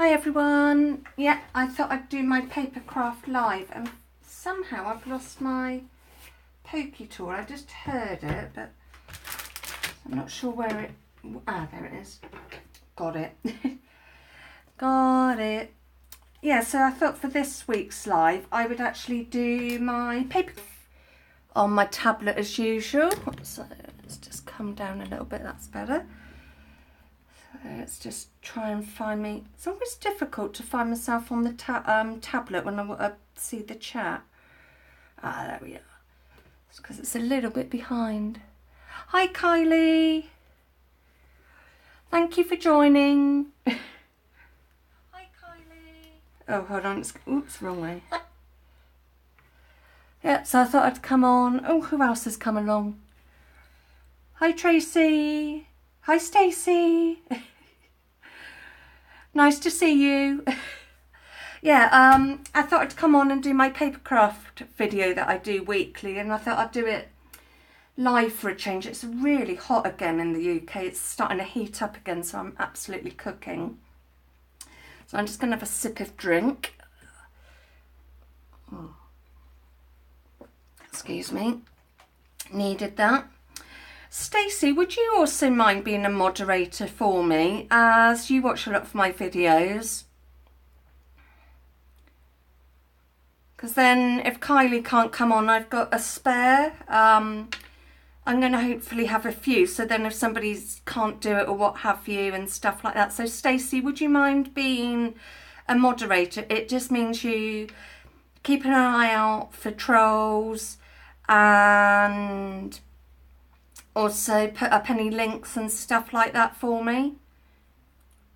Hi everyone. Yeah, I thought I'd do my paper craft live and somehow I've lost my pokey tool. I just heard it, but I'm not sure where it... Ah, there it is. Got it. Got it. Yeah, so I thought for this week's live I would actually do my paper on my tablet as usual. So let's just come down a little bit, that's better. Let's just try and find me. It's always difficult to find myself on the tablet when I see the chat. Ah, there we are. It's because it's a little bit behind. Hi, Kylie. Thank you for joining. Hi, Kylie. Oh, hold on. Oops, wrong way. Yep, so I thought I'd come on. Oh, who else has come along? Hi, Tracy. Hi, Stacey. Nice to see you. Yeah, I thought I'd come on and do my paper craft video that I do weekly, and I thought I'd do it live for a change. It's really hot again in the UK. It's starting to heat up again, so I'm absolutely cooking. So I'm just going to have a sip of drink. Oh. Excuse me. Needed that. Stacey, would you also mind being a moderator for me, as you watch a lot of my videos? Because then if Kylie can't come on, I've got a spare. I'm going to hopefully have a few, so then if somebody can't do it or what have you and stuff like that. So Stacey, would you mind being a moderator? It just means you keep an eye out for trolls and also put up any links and stuff like that for me.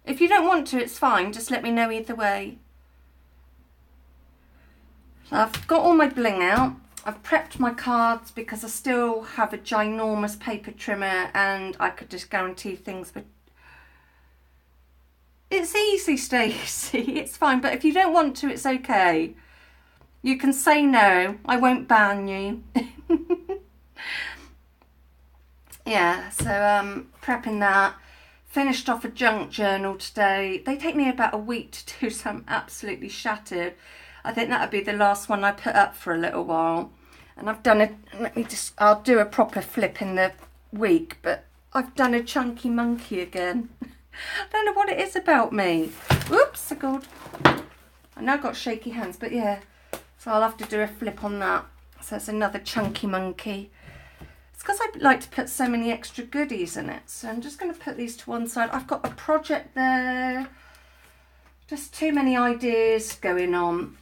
If you don't want to, it's fine. Just let me know either way. So I've got all my bling out. I've prepped my cards because I still have a ginormous paper trimmer and I could just guarantee things. But it's easy, Stacey. It's fine. But if you don't want to, it's okay. You can say no. I won't ban you. Yeah, so prepping that. Finished off a junk journal today. They take me about a week to do, so I'm absolutely shattered. I think that'll be the last one I put up for a little while. And I've done I'll do a proper flip in the week, but I've done a chunky monkey again. I don't know what it is about me. Oops, God. I now got shaky hands, but yeah. So I'll have to do a flip on that. So it's another chunky monkey. It's because I like to put so many extra goodies in it. So I'm just going to put these to one side. I've got a project there. Just too many ideas going on.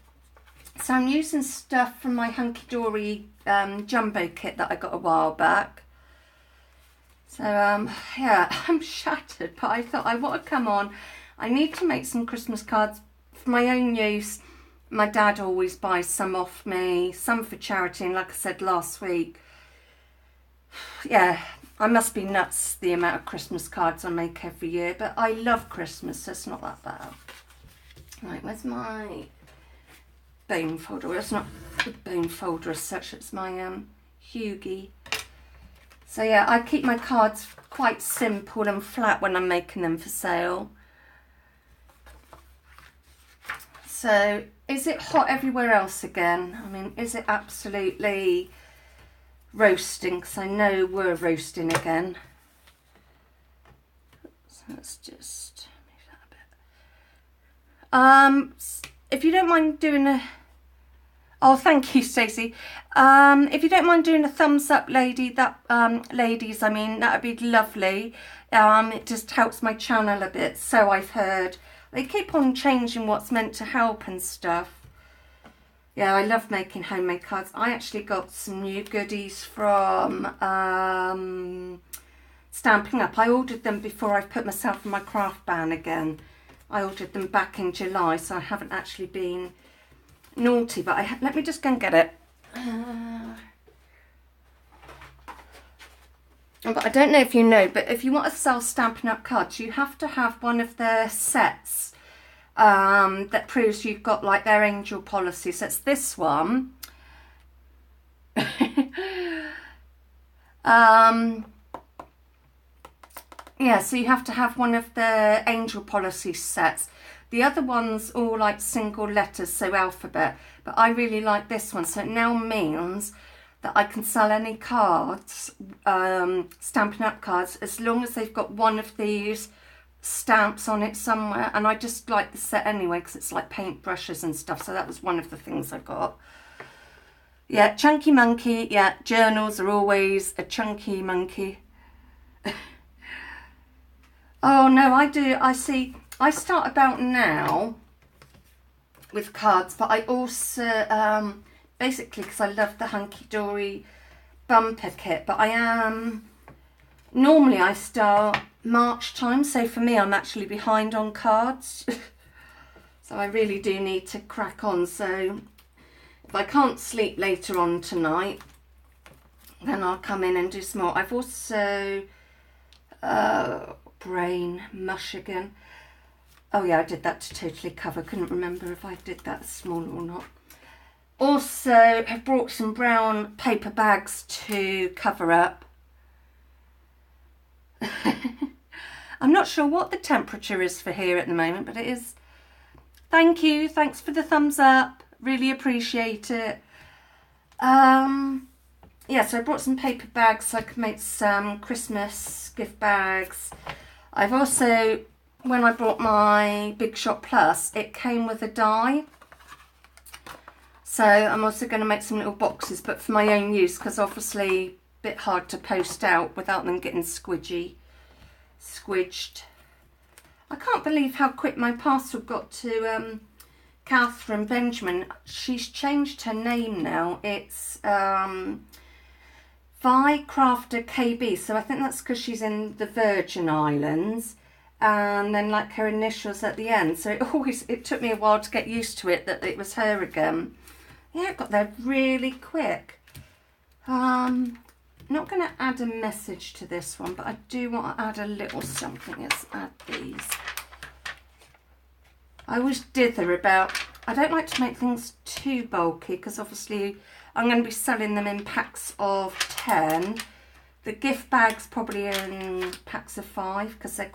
So I'm using stuff from my Hunky Dory jumbo kit that I got a while back. So yeah, I'm shattered, but I thought I want to come on. I need to make some Christmas cards for my own use. My dad always buys some off me, some for charity, and like I said last week, yeah, I must be nuts the amount of Christmas cards I make every year, but I love Christmas, so it's not that bad. Right, where's my bone folder? Well, it's not a bone folder as such, it's my Hugie. So yeah, I keep my cards quite simple and flat when I'm making them for sale. So, is it hot everywhere else again? I mean, is it absolutely roasting? Because I know we're roasting again. So let's just move that a bit. If you don't mind doing a... Oh, thank you, Stacey. If you don't mind doing a thumbs up, ladies, I mean, that would be lovely. It just helps my channel a bit, so I've heard. They keep on changing what's meant to help and stuff. Yeah, I love making homemade cards. I actually got some new goodies from Stampin' Up. I ordered them before I put myself in my craft ban again. I ordered them back in July, so I haven't actually been naughty, but let me just go and get it. But I don't know if you know, but if you want to sell Stampin' Up cards, you have to have one of their sets that proves you've got like their angel policy. So it's this one. Yeah, so you have to have one of the angel policy sets. The other one's all like single letters, so alphabet, but I really like this one. So it now means that I can sell any cards, Stampin' Up cards, as long as they've got one of these stamps on it somewhere. And I just like the set anyway because it's like paintbrushes and stuff, so that was one of the things I got. Yeah, Chunky Monkey. Yeah, journals are always a chunky monkey. Oh no, I do. I see. I start about now with cards, but I also, basically because I love the Hunky Dory bumper kit, but I am, normally I start March time, so for me I'm actually behind on cards. So I really do need to crack on. So if I can't sleep later on tonight, then I'll come in and do some more. I've also, brain mush again. Oh yeah, I did that to totally cover. Couldn't remember if I did that small or not. Also, have brought some brown paper bags to cover up. I'm not sure what the temperature is for here at the moment, but it is. Thank you. Thanks for the thumbs up. Really appreciate it. Yeah, so I brought some paper bags so I could make some Christmas gift bags. I've also, when I bought my Big Shot Plus, it came with a die. So I'm also going to make some little boxes, but for my own use, because obviously a bit hard to post out without them getting squidged. I can't believe how quick my parcel got to Catherine Benjamin. She's changed her name now. It's Vi Crafter KB, so I think that's because she's in the Virgin Islands, and then like her initials at the end, so it took me a while to get used to it that it was her again. Yeah, it got there really quick. Not going to add a message to this one, but I do want to add a little something. Let's add these. I always dither about, I don't like to make things too bulky because obviously I'm going to be selling them in packs of 10. The gift bags probably in packs of 5 because they're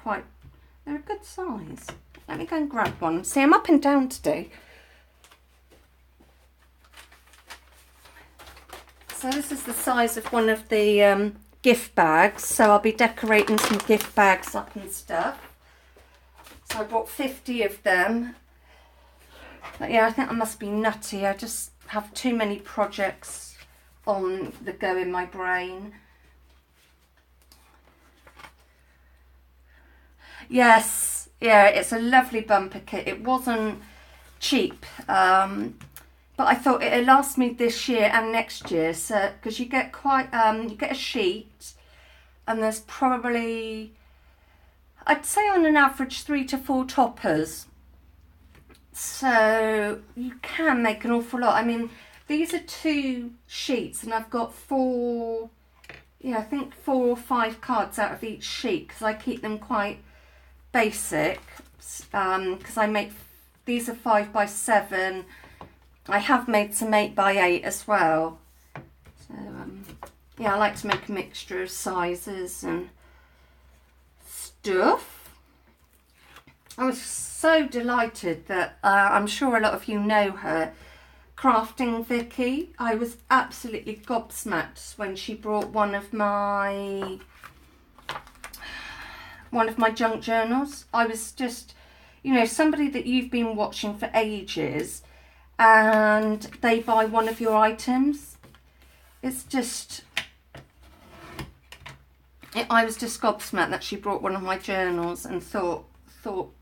a good size. Let me go and grab one. See, I'm up and down today. So this is the size of one of the gift bags. So I'll be decorating some gift bags up and stuff. So I bought 50 of them. But yeah, I think I must be nutty. I just have too many projects on the go in my brain. Yes, yeah, it's a lovely bumper kit. It wasn't cheap, but I thought it'll last me this year and next year. So because you get you get a sheet, and there's probably, I'd say on an average 3 to 4 toppers. So you can make an awful lot. I mean, these are 2 sheets and I've got 4, yeah, I think 4 or 5 cards out of each sheet because I keep them quite basic. Because I make, these are 5 by 7. I have made some 8 by 8 as well. So yeah, I like to make a mixture of sizes and stuff. I was so delighted that I'm sure a lot of you know her, Crafting Vicky. I was absolutely gobsmacked when she brought one of my junk journals. I was just, you know, somebody that you've been watching for ages and they buy one of your items. It's just, I was just gobsmacked that she brought one of my journals and thought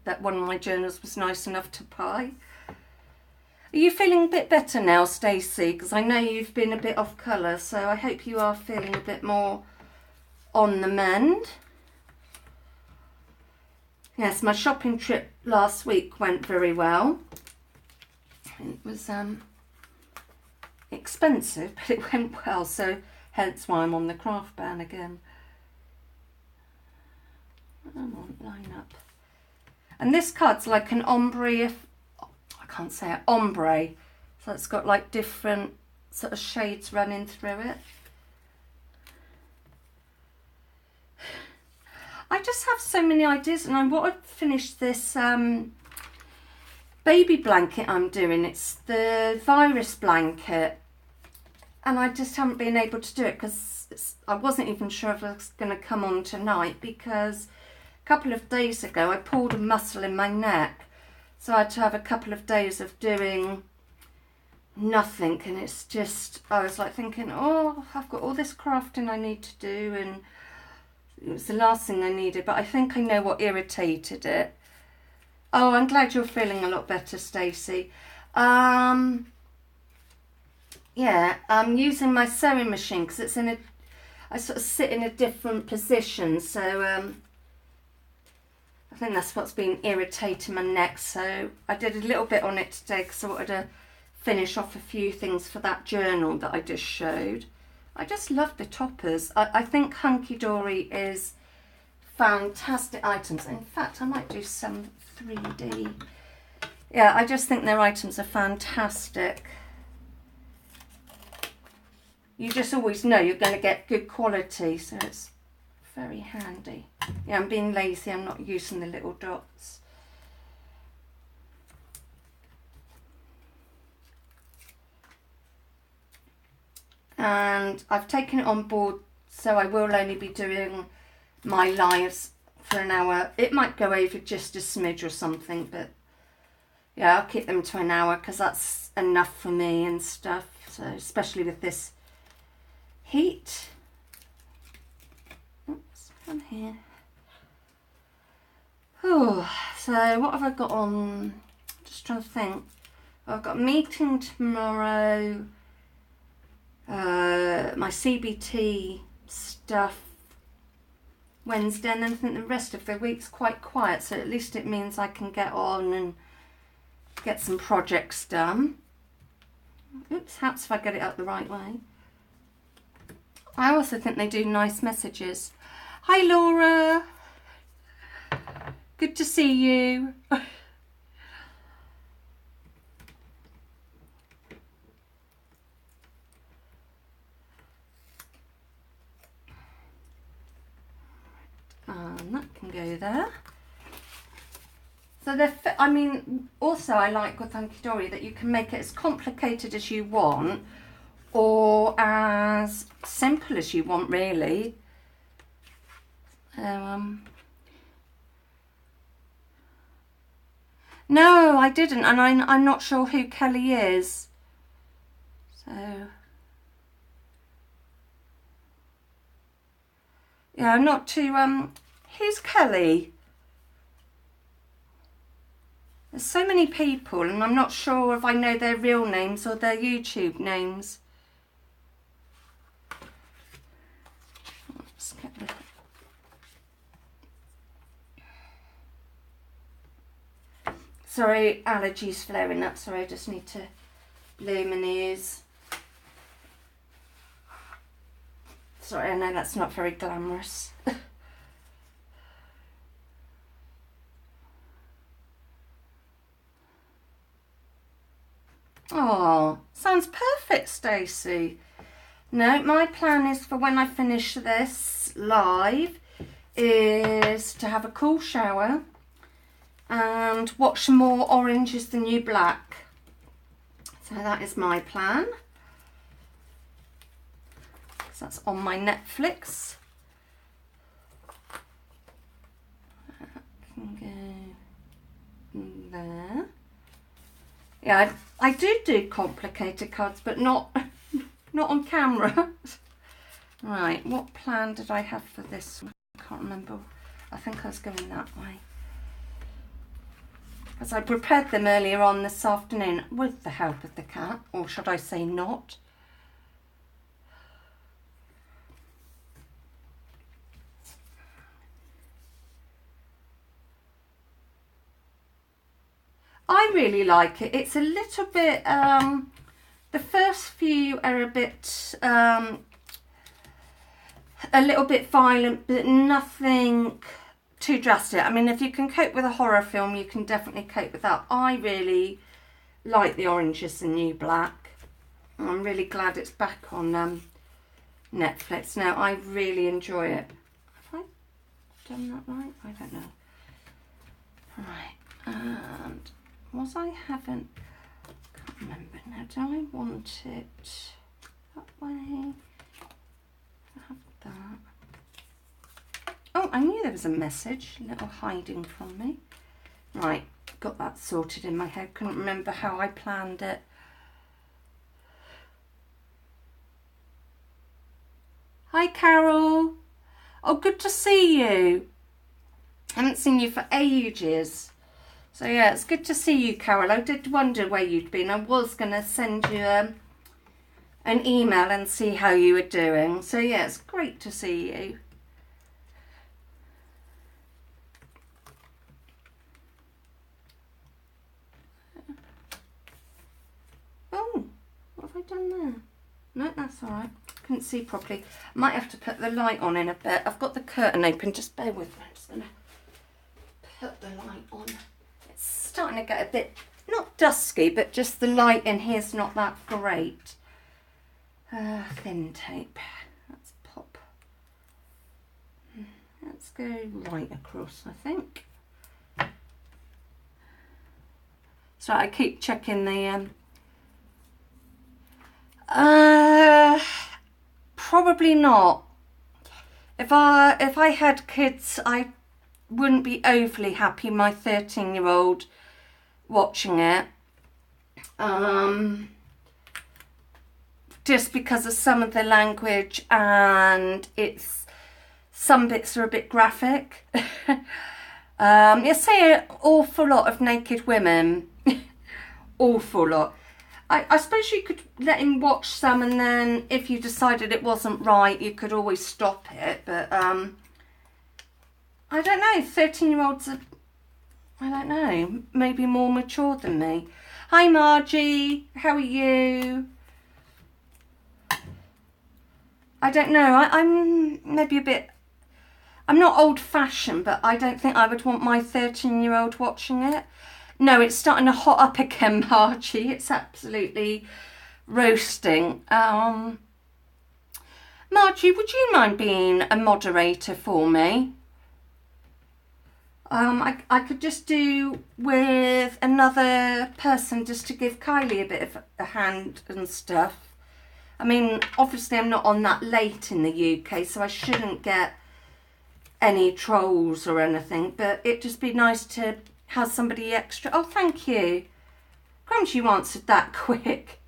that one of my journals was nice enough to buy. Are you feeling a bit better now, Stacey? Because I know you've been a bit off colour, so I hope you are feeling a bit more on the mend. Yes, my shopping trip last week went very well. It was expensive, but it went well, so hence why I'm on the craft ban again. Come on, line up. And this card's like an ombre, I can't say it, ombre. So it's got like different sort of shades running through it. I just have so many ideas, and I want to finish this baby blanket I'm doing. It's the virus blanket, and I just haven't been able to do it because I wasn't even sure if it was going to come on tonight, because a couple of days ago I pulled a muscle in my neck, so I had to have a couple of days of doing nothing, and it's just, I was like thinking, oh, I've got all this crafting I need to do, and it was the last thing I needed, but I think I know what irritated it. Oh, I'm glad you're feeling a lot better, Stacey. Yeah, I'm using my sewing machine because it's in a, I sort of sit in a different position, so I think that's what's been irritating my neck. So I did a little bit on it today because I wanted to finish off a few things for that journal that I just showed. I just love the toppers. I think Hunky Dory is fantastic items. In fact, I might do some 3D. Yeah, I just think their items are fantastic. You just always know you're going to get good quality, so it's very handy. Yeah, I'm being lazy, I'm not using the little dots. And I've taken it on board, so I will only be doing my lives for an hour. It might go over just a smidge or something, but yeah, I'll keep them to an hour because that's enough for me and stuff. So especially with this heat. Oops, on here. Oh, so what have I got on? Just trying to think. I've got a meeting tomorrow. My CBT stuff Wednesday, and then I think the rest of the week's quite quiet, so at least it means I can get on and get some projects done. Oops, helps if I get it up the right way. I also think they do nice messages. Hi Laura, good to see you. That can go there. So I mean, also I like with Hunky Dory that you can make it as complicated as you want or as simple as you want, really. No, I didn't, and I'm not sure who Kelly is. So yeah, I'm not too who's Kelly? There's so many people and I'm not sure if I know their real names or their YouTube names. Let's get the... Sorry, allergies flaring up. Sorry, I just need to blow my nose. Sorry, I know that's not very glamorous. Oh, sounds perfect, Stacey. No, my plan is for when I finish this live is to have a cool shower and watch more Orange is the New Black. So that is my plan. So that's on my Netflix. That can go there. Yeah, I do complicated cards, but not on camera. Right, what plan did I have for this one? I can't remember. I think I was going that way. Because I prepared them earlier on this afternoon with the help of the cat, or should I say not. I really like it. It's a little bit, the first few are a little bit violent, but nothing too drastic. I mean, if you can cope with a horror film, you can definitely cope with that. I really like the Orange is the New Black. I'm really glad it's back on Netflix now. I really enjoy it. Have I done that right? I don't know. Right, and Was I haven't, can't remember now. Do I want it that way? Have that. Oh, I knew there was a message, a little hiding from me. Right, got that sorted in my head. Couldn't remember how I planned it. Hi, Carol. Oh, good to see you. Haven't seen you for ages. So yeah, it's good to see you, Carol. I did wonder where you'd been. I was going to send you an email and see how you were doing. So yeah, it's great to see you. Oh, what have I done there? No, that's all right. Couldn't see properly. Might have to put the light on in a bit. I've got the curtain open. Just bear with me. I'm just going to put the light on. It's starting to get a bit, not dusky, but just the light in here's not that great. Thin tape. Let's pop. Let's go right across, I think. So I keep checking the probably not. If I had kids, I wouldn't be overly happy my 13-year-old watching it. Just because of some of the language, and some bits are a bit graphic. You see an awful lot of naked women. Awful lot. I suppose you could let him watch some, and then if you decided it wasn't right, you could always stop it. But I don't know, 13-year-olds are, I don't know, maybe more mature than me. Hi Margie, how are you? I don't know, I'm maybe a bit, I'm not old-fashioned, but I don't think I would want my 13-year-old watching it. No, it's starting to hot up again, Margie. It's absolutely roasting. Margie, would you mind being a moderator for me? I could just do with another person just to give Kylie a bit of a hand and stuff. I mean, obviously I'm not on that late in the UK, so I shouldn't get any trolls or anything, but it'd just be nice to have somebody extra. Oh, thank you. Crumbs, you answered that quick.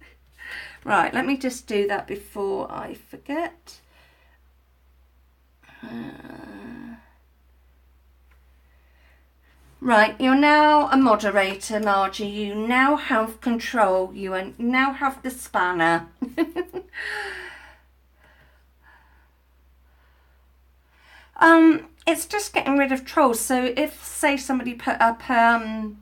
Right, let me just do that before I forget. Right, you're now a moderator, Margie. You now have control. You now have the spanner. It's just getting rid of trolls. So if, say, somebody put up a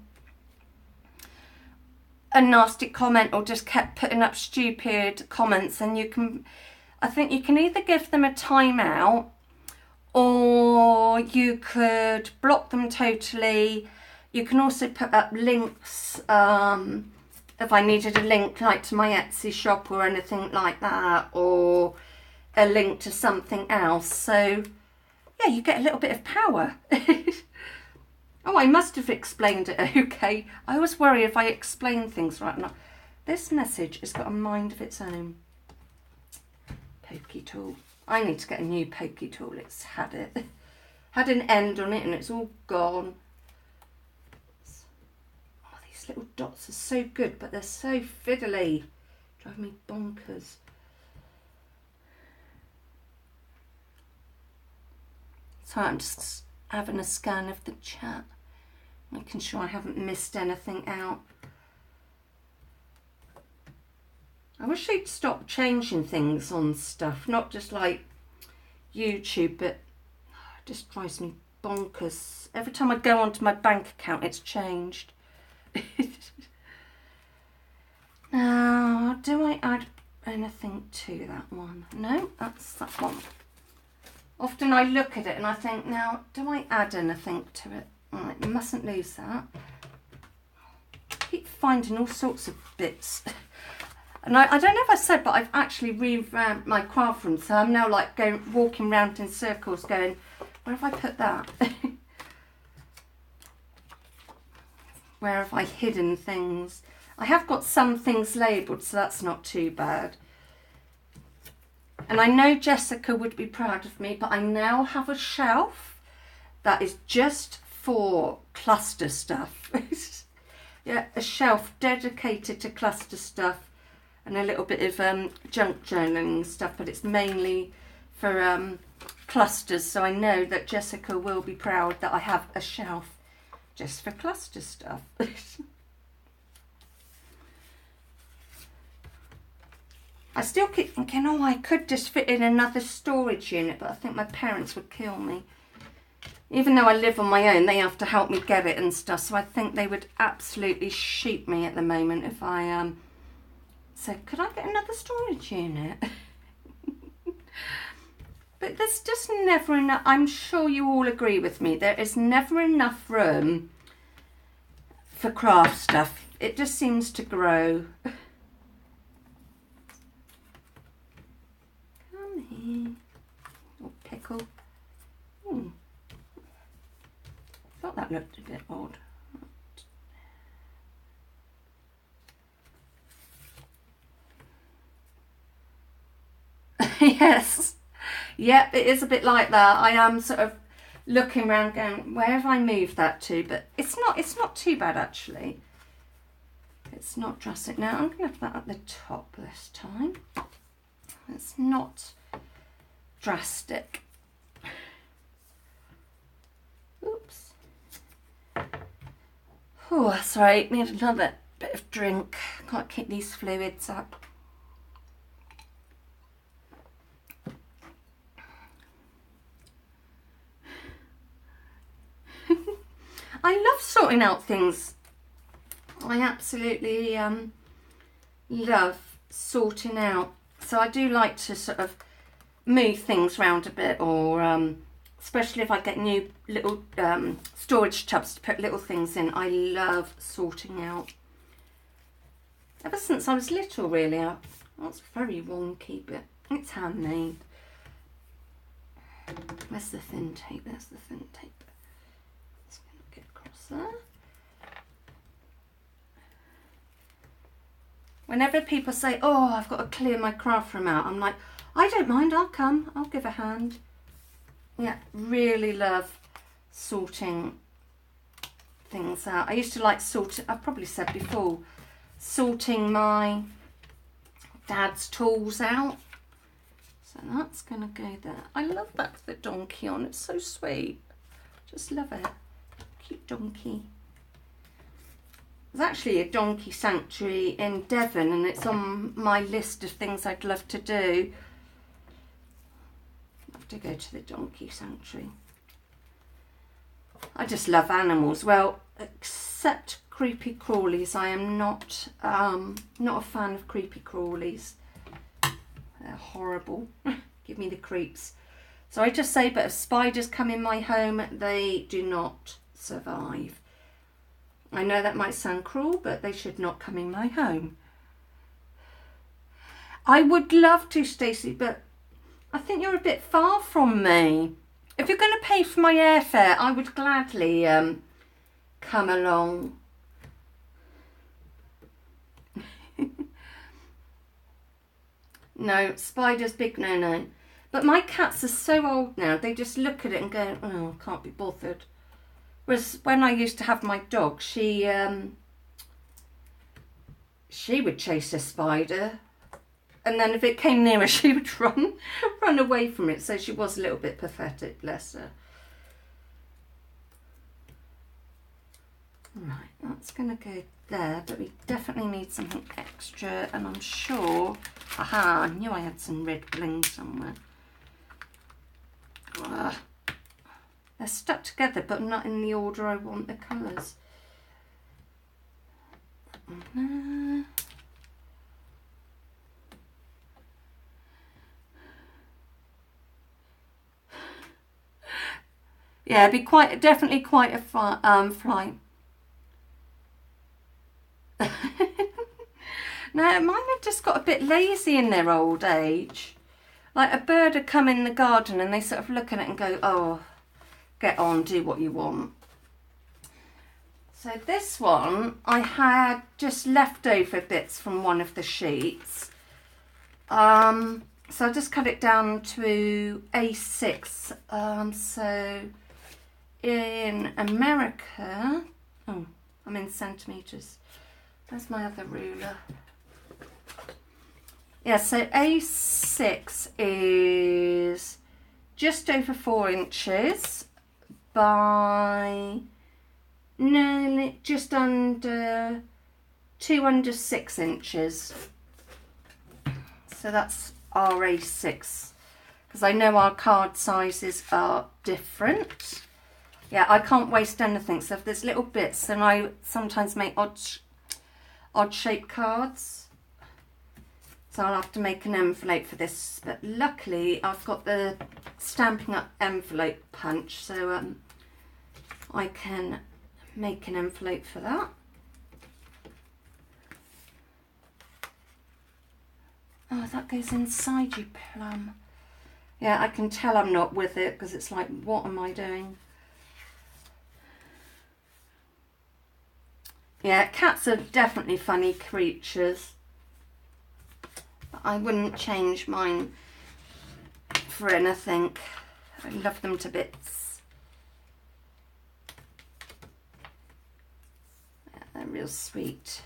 nasty comment or just kept putting up stupid comments, then you can, I think you can either give them a timeout, or you could block them totally. You can also put up links, if I needed a link like to my Etsy shop or anything like that, or a link to something else. So yeah, you get a little bit of power. Oh, I must have explained it okay. I always worry if I explain things right now. This message has got a mind of its own. Pokey tool. I need to get a new pokey tool. It's had an end on it and it's all gone. Oh, these little dots are so good, but they're so fiddly. Drive me bonkers. So I'm just having a scan of the chat, making sure I haven't missed anything out. I wish they'd stop changing things on stuff, not just like YouTube, but it just drives me bonkers. Every time I go onto my bank account, it's changed. Now, do I add anything to that one? No, that's that one. Often I look at it and I think, now, do I add anything to it? Right, you mustn't lose that. I keep finding all sorts of bits. And I don't know if I said, but I've actually revamped my craft room, so I'm now like walking around in circles going, where have I put that? Where have I hidden things? I have got some things labelled, so that's not too bad. And I know Jessica would be proud of me, but I now have a shelf that is just for cluster stuff. Yeah, a shelf dedicated to cluster stuff and a little bit of junk journaling stuff, but it's mainly for clusters. So I know that Jessica will be proud that I have a shelf just for cluster stuff. I still keep thinking, oh, I could just fit in another storage unit, but I think my parents would kill me. Even though I live on my own, they have to help me get it and stuff, so I think they would absolutely shoot me at the moment if I said, could I get another storage unit? But there's just never enough. I'm sure you all agree with me. There is never enough room for craft stuff. It just seems to grow. Come here. Oh, pickle. Thought that looked a bit odd. Yes. Yep, it is a bit like that. I am sort of looking around going, where have I moved that to? But it's not too bad actually. It's not drastic. Now I'm going to have that at the top this time. It's not drastic. Oops. Oh, sorry, need another bit of drink. Can't keep these fluids up. I love sorting out things. I absolutely love sorting out. So I do like to sort of move things around a bit, or especially if I get new little storage tubs to put little things in. I love sorting out. Ever since I was little, really. That's very wonky, but it's handmade. Where's the thin tape? There's the thin tape. Just going to get across there. Whenever people say, oh, I've got to clear my craft room out, I'm like, I don't mind, I'll come, I'll give a hand. Yeah, really love sorting things out. I used to like sorting, I've probably said before, sorting my dad's tools out. So that's going to go there. I love that with the donkey on, it's so sweet. Just love it. Cute donkey. There's actually a donkey sanctuary in Devon and it's on my list of things I'd love to do. I have to go to the donkey sanctuary. I just love animals. Well, except creepy crawlies. I am not a fan of creepy crawlies. They're horrible. Give me the creeps. So I just say, but if spiders come in my home, they do not survive. I know that might sound cruel, but they should not come in my home. I would love to, Stacey, but I think you're a bit far from me. If you're going to pay for my airfare, I would gladly come along. No, spiders, big no-no. But my cats are so old now, they just look at it and go, oh, I can't be bothered. Whereas when I used to have my dog, she would chase a spider, and then if it came near her, she would run away from it. So she was a little bit pathetic, bless her. Right, that's going to go there, but we definitely need something extra, and I'm sure, aha, I knew I had some red bling somewhere. Ugh. They're stuck together, but not in the order I want the colours. Yeah, it'd be definitely quite a flight. No, mine have just got a bit lazy in their old age. Like a bird would come in the garden and they sort of look at it and go, oh, get on, do what you want. So this one, I had just leftover bits from one of the sheets. So I just cut it down to A6. So in America, oh, I'm in centimetres. Where's my other ruler? Yeah, so A6 is just over 4 inches by nearly just under 6 inches. So that's our A6, because I know our card sizes are different. Yeah, I can't waste anything, so if there's little bits, then I sometimes make odd shaped cards. So I'll have to make an envelope for this, but luckily I've got the Stampin' Up envelope punch, so I can make an envelope for that. Oh, that goes inside you, Plum. Yeah, I can tell I'm not with it, because it's like, what am I doing? Yeah, cats are definitely funny creatures. But I wouldn't change mine for anything. I love them to bits. Yeah, they're real sweet.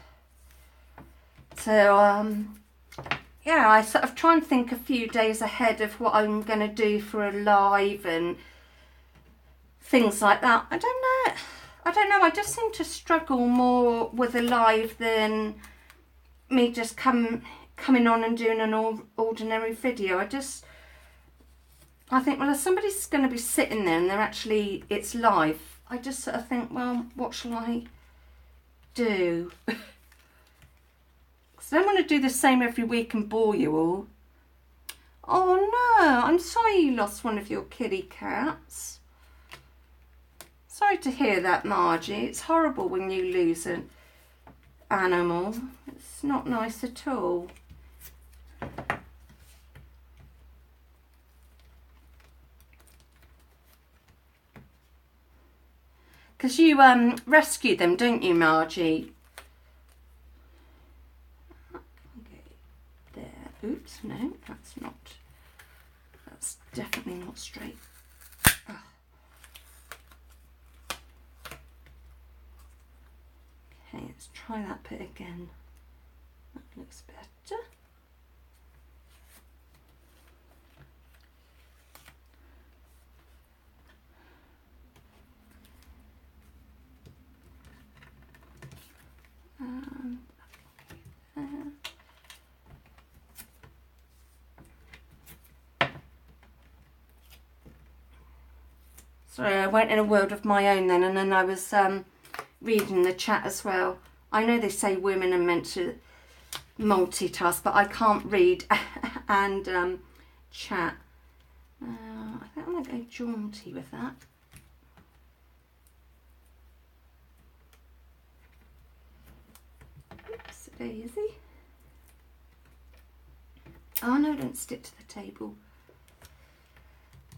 So, yeah, I sort of try and think a few days ahead of what I'm going to do for a live and things like that. I don't know. I just seem to struggle more with a live than me just coming on and doing an ordinary video. I think, well, if somebody's going to be sitting there and it's live, I just sort of think, well, what shall I do? I don't want to do the same every week and bore you all. Oh no, I'm sorry you lost one of your kitty cats. Sorry to hear that, Margie. It's horrible when you lose an animal. It's not nice at all. Because you rescue them, don't you, Margie? Oops, no, that's definitely not straight. Oh. Okay, let's try that bit again. That looks better. Sorry, I went in a world of my own then, and then I was reading the chat as well. I know they say women are meant to multitask, but I can't read and chat. I think I'm going to go jaunty with that. Oops, daisy. Oh no, don't stick to the table.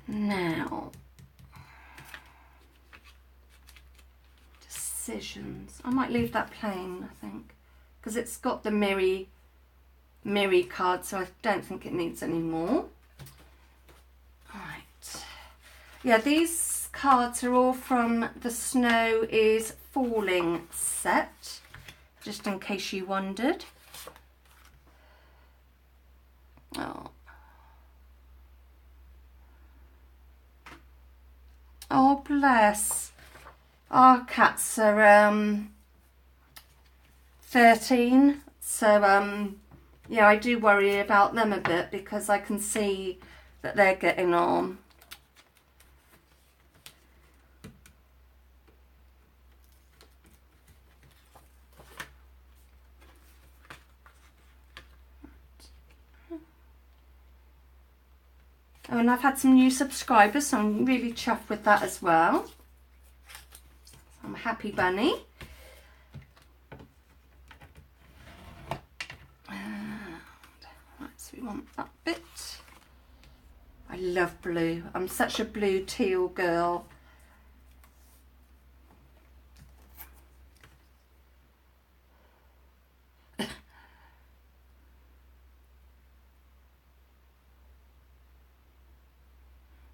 Now, decisions. I might leave that plain, I think, because it's got the Miri card, so I don't think it needs any more. Right. Yeah, these cards are all from the Snow is Falling set, just in case you wondered. Oh. Oh, bless. Our cats are 13, so yeah, I do worry about them a bit because I can see that they're getting on. Oh, and I've had some new subscribers, so I'm really chuffed with that as well. I'm a happy bunny. Right, so we want that bit. I love blue. I'm such a blue teal girl.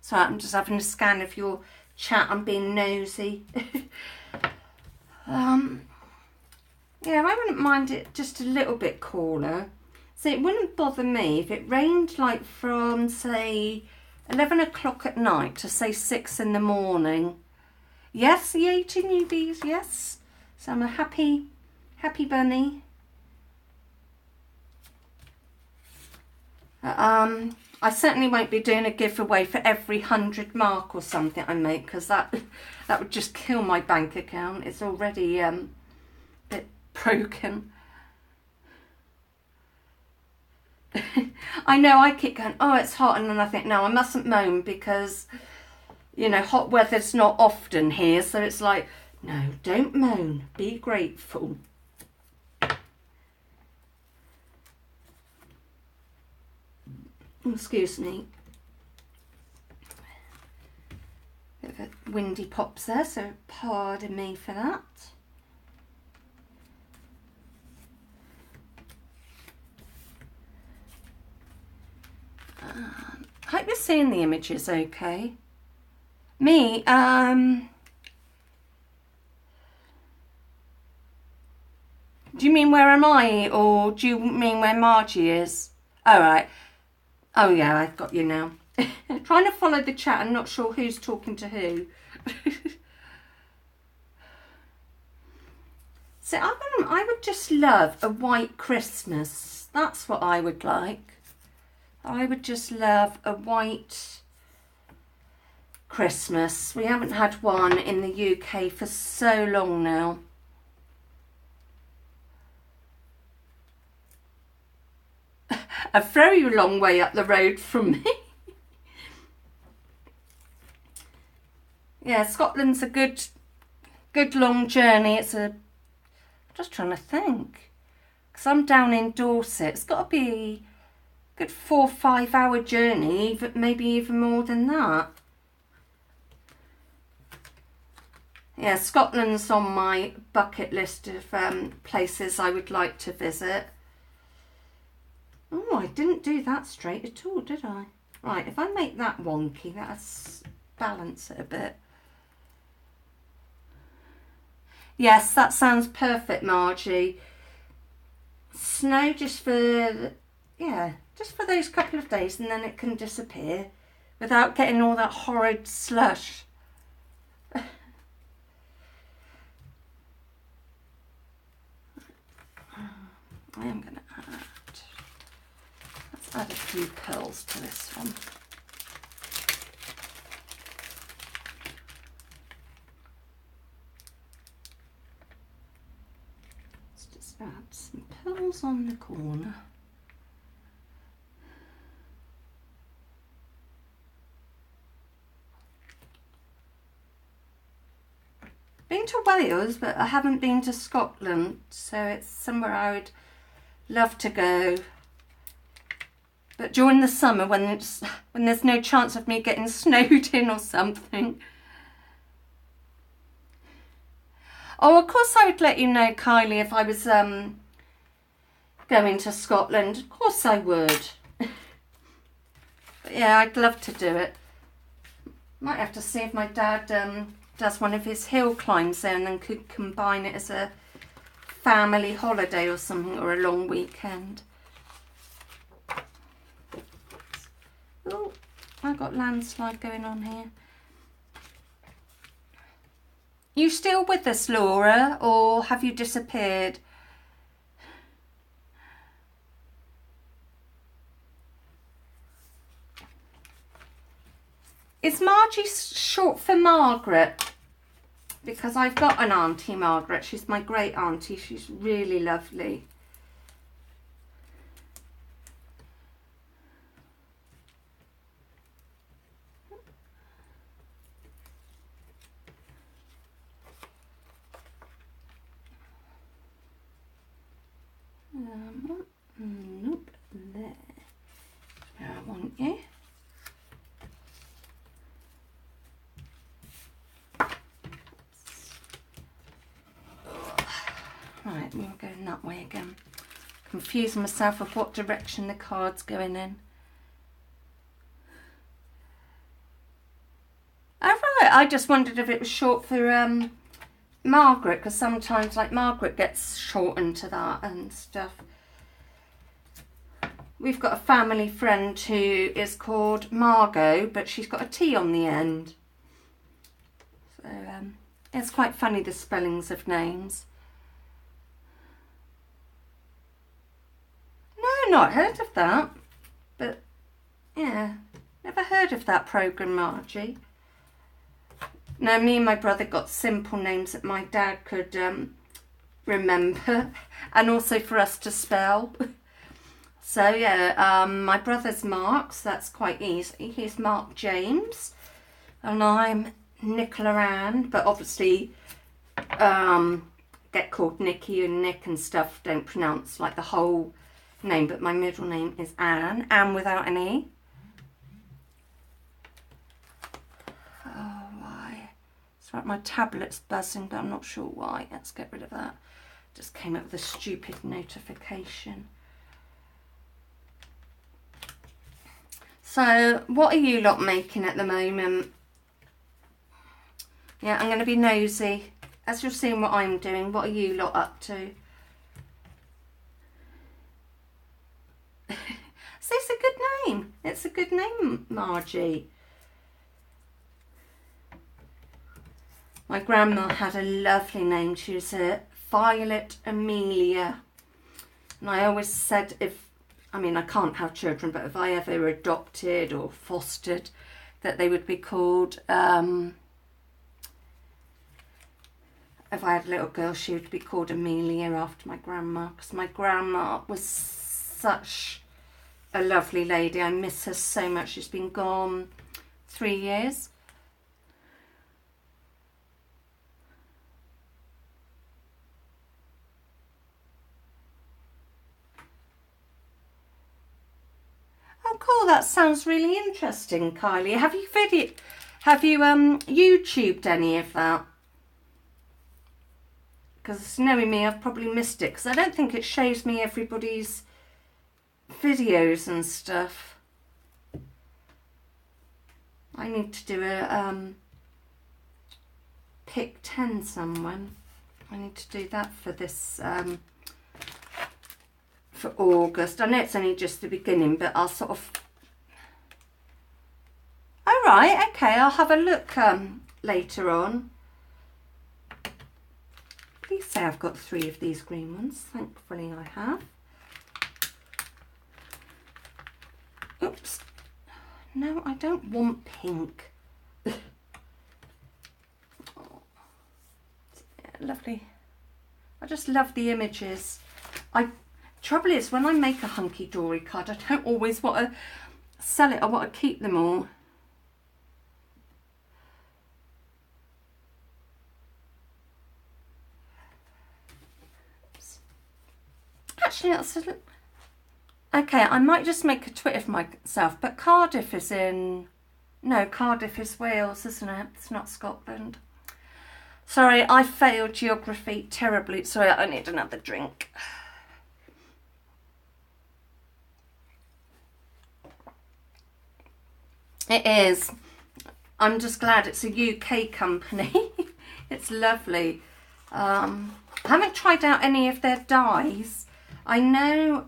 Sorry, I'm just having a scan of your chat. I'm being nosy. Yeah, I wouldn't mind it just a little bit cooler. So it wouldn't bother me if it rained like from, say, 11 o'clock at night to, say, 6 in the morning. Yes, the 80 newbies, yes. So I'm a happy bunny. I certainly won't be doing a giveaway for every 100 mark or something I make, because that would just kill my bank account. It's already a bit broken. I know, I keep going, oh, it's hot, and then I think, no, I mustn't moan, because, you know, hot weather's not often here, so it's like, no, don't moan, be grateful. Excuse me. Bit of a windy pops there, so pardon me for that. I hope you're seeing the images okay. Me, do you mean where am I, or do you mean where Margie is? All right. Oh yeah, I've got you now. Trying to follow the chat and not sure who's talking to who. So I would just love a white Christmas. That's what I would like. I would just love a white Christmas. We haven't had one in the UK for so long now. A very long way up the road from me. Yeah, Scotland's a good long journey. It's just trying to think, because I'm down in Dorset. It's got to be a good 4 or 5 hour journey, but maybe even more than that. Yeah, Scotland's on my bucket list of places I would like to visit. Oh, I didn't do that straight at all, did I? Right, if I make that wonky, that'll balance it a bit. Yes, that sounds perfect, Margie. Snow just for, yeah, just for those couple of days, and then it can disappear without getting all that horrid slush. I am going to add a few pearls to this one. Let's just add some pearls on the corner. Been to Wales, but I haven't been to Scotland, so it's somewhere I would love to go. But during the summer, when there's no chance of me getting snowed in or something. Oh, of course I would let you know, Kylie, if I was going to Scotland. Of course I would. But yeah, I'd love to do it. Might have to see if my dad does one of his hill climbs there, and then could combine it as a family holiday or something, or a long weekend. Oh, I've got landslide going on here. You still with us, Laura, or have you disappeared? Is Margie short for Margaret? Because I've got an Auntie Margaret. She's my great auntie. She's really lovely. Nope, there. Where I want you. Right, we're going that way again. Confusing myself with what direction the card's going in. I just wondered if it was short for Margaret, because sometimes like Margaret gets shortened to that and stuff. We've got a family friend who is called Margot, but she's got a T on the end. So it's quite funny, the spellings of names. No, not heard of that. But yeah, never heard of that programme, Margie. Now, me and my brother got simple names that my dad could remember, and also for us to spell. So yeah, my brother's Mark, so that's quite easy. He's Mark James, and I'm Nicola Ann, but obviously get called Nikki and Nick and stuff, don't pronounce like the whole name, but my middle name is Anne, Anne without an E. Oh, why? It's right, my tablet's buzzing, but I'm not sure why. Let's get rid of that. Just came up with a stupid notification. So, what are you lot making at the moment? Yeah, I'm going to be nosy. As you're seeing what I'm doing, what are you lot up to? So it's a good name. It's a good name, Margie. My grandma had a lovely name. She was Violet Amelia. And I always said I can't have children, but if I ever adopted or fostered, that they would be called, if I had a little girl, she would be called Amelia after my grandma, because my grandma was such a lovely lady. I miss her so much. She's been gone 3 years. Oh, cool. That sounds really interesting, Kylie. Have you YouTubed any of that? Because knowing me, I've probably missed it, because I don't think it shows me everybody's videos and stuff. I need to do a pick 10 someone. I need to do that for this for August. I know it's only just the beginning, but I'll sort of... All right, okay, I'll have a look later on. Please say I've got 3 of these green ones. Thankfully I have. Oops. No, I don't want pink. Yeah, lovely. I just love the images. Trouble is, when I make a hunky-dory card, I don't always want to sell it. I want to keep them all. Oops. Actually, that's a little... Okay, I might just make a twit of myself, but Cardiff is in... No, Cardiff is Wales, isn't it? It's not Scotland. Sorry, I failed geography terribly. Sorry, I need another drink. It is. I'm just glad it's a UK company. It's lovely. I haven't tried out any of their dyes. I know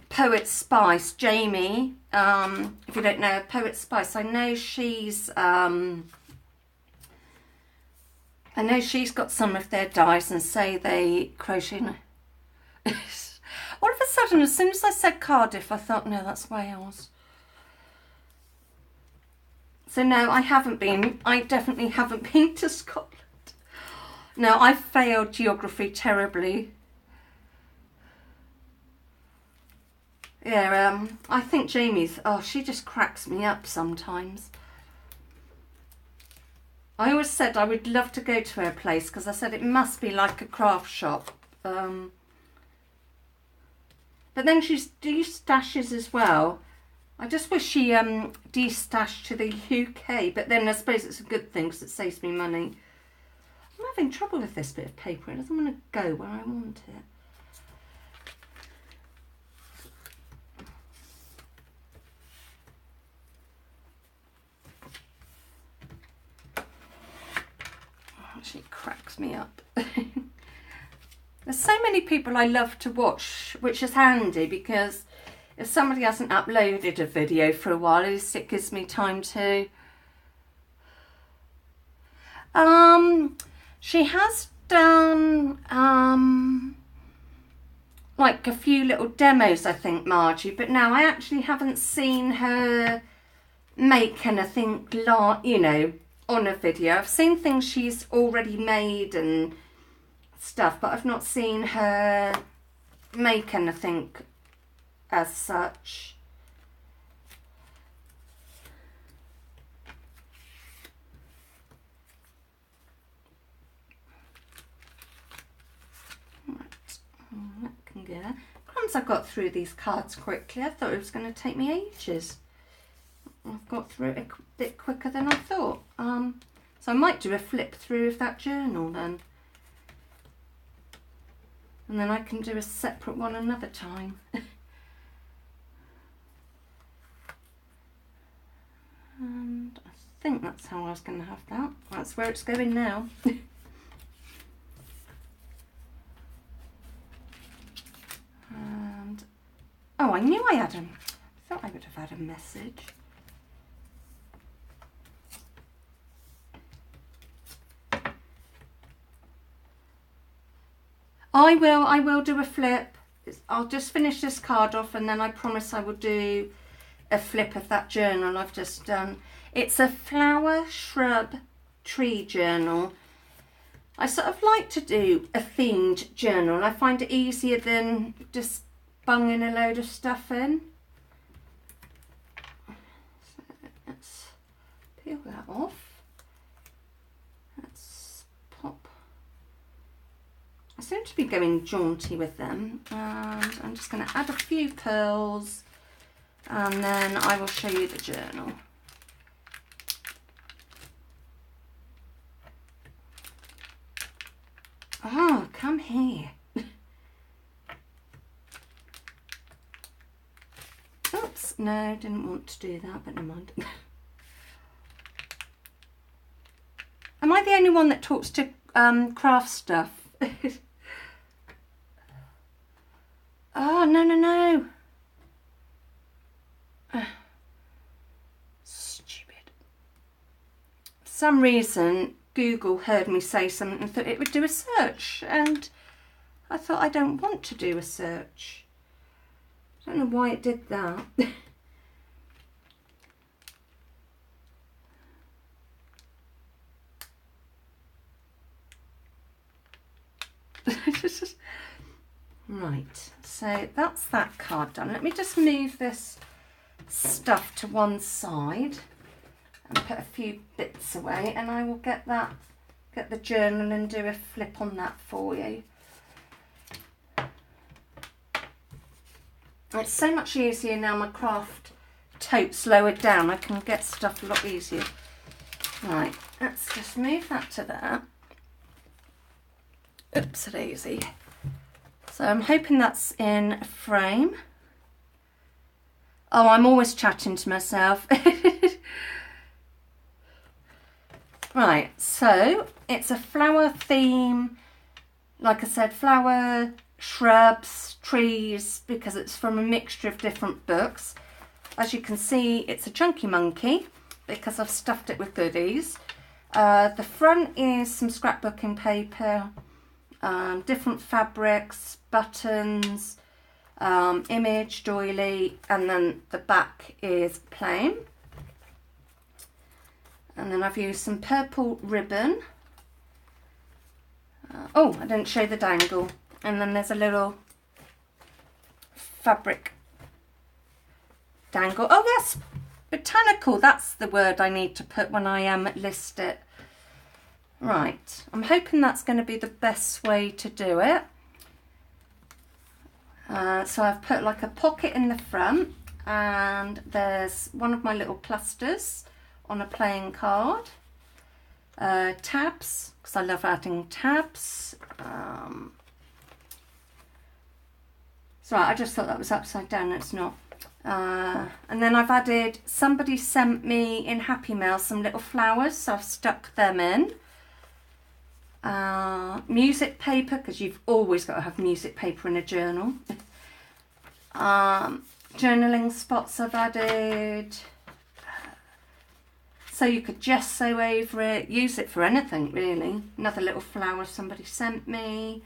Poet Spice, Jamie, if you don't know Poet Spice, I know she's got some of their dyes, and say they crochet. All of a sudden, as soon as I said Cardiff, I thought, no, that's Wales. So no, I definitely haven't been to Scotland. No, I failed geography terribly. Yeah, I think Jamie's, she just cracks me up sometimes. I always said I would love to go to her place, because I said it must be like a craft shop. But then she's de-stashes as well. I just wish she de-stashed to the UK, but then I suppose it's a good thing because it saves me money. I'm having trouble with this bit of paper. It doesn't want to go where I want it. actually cracks me up. There's so many people I love to watch, which is handy because if somebody hasn't uploaded a video for a while, at least it gives me time to. She has done like a few little demos, I think, Margie, but now I actually haven't seen her make anything like, you know, on a video. I've seen things she's already made and stuff, but I've not seen her make anything as such. Yeah. Crumbs, I got through these cards quickly. I thought it was going to take me ages. I've got through it a bit quicker than I thought. So I might do a flip through of that journal then. And then I can do a separate one another time. And I think that's how I was going to have that. That's where it's going now. And oh, I knew I had I thought I would have had a message. I will do a flip. I'll just finish this card off and then I promise I will do a flip of that journal I've just done. It's a flower, shrub, tree journal. I sort of like to do a themed journal. I find it easier than just bunging a load of stuff in. So let's peel that off. Let's pop. I seem to be going jaunty with them, and I'm just going to add a few pearls and then I will show you the journal. Oh, come here. Oops, no, didn't want to do that, but never mind. Am I the only one that talks to craft stuff? Oh, no. Stupid. For some reason, Google heard me say something and thought it would do a search, and I thought I don't want to do a search. I don't know why it did that. Right, so that's that card done. Let me just move this stuff to one side and put a few bits away, and I will get the journal and do a flip on that for you. It's so much easier now my craft tote's lowered down. I can get stuff a lot easier. Right, let's just move that to there. Oops, daisy. So I'm hoping that's in a frame. Oh, I'm always chatting to myself. Right, so it's a flower theme. Like I said, flower, shrubs, trees, because it's from a mixture of different books. As you can see, it's a Chunky Monkey because I've stuffed it with goodies. The front is some scrapbooking paper, different fabrics, buttons, image, doily, and then the back is plain. And then I've used some purple ribbon. Oh, I didn't show the dangle. And then there's a little fabric dangle. Oh yes, botanical, that's the word I need to put when I list it. Right, I'm hoping that's going to be the best way to do it. So I've put like a pocket in the front, and there's one of my little clusters on a playing card. Tabs, because I love adding tabs. Sorry, I just thought that was upside down, it's not. And then I've added, somebody sent me in Happy Mail some little flowers, so I've stuck them in. Music paper, because you've always got to have music paper in a journal. Journaling spots I've added. So you could gesso over it, use it for anything really. Another little flower somebody sent me.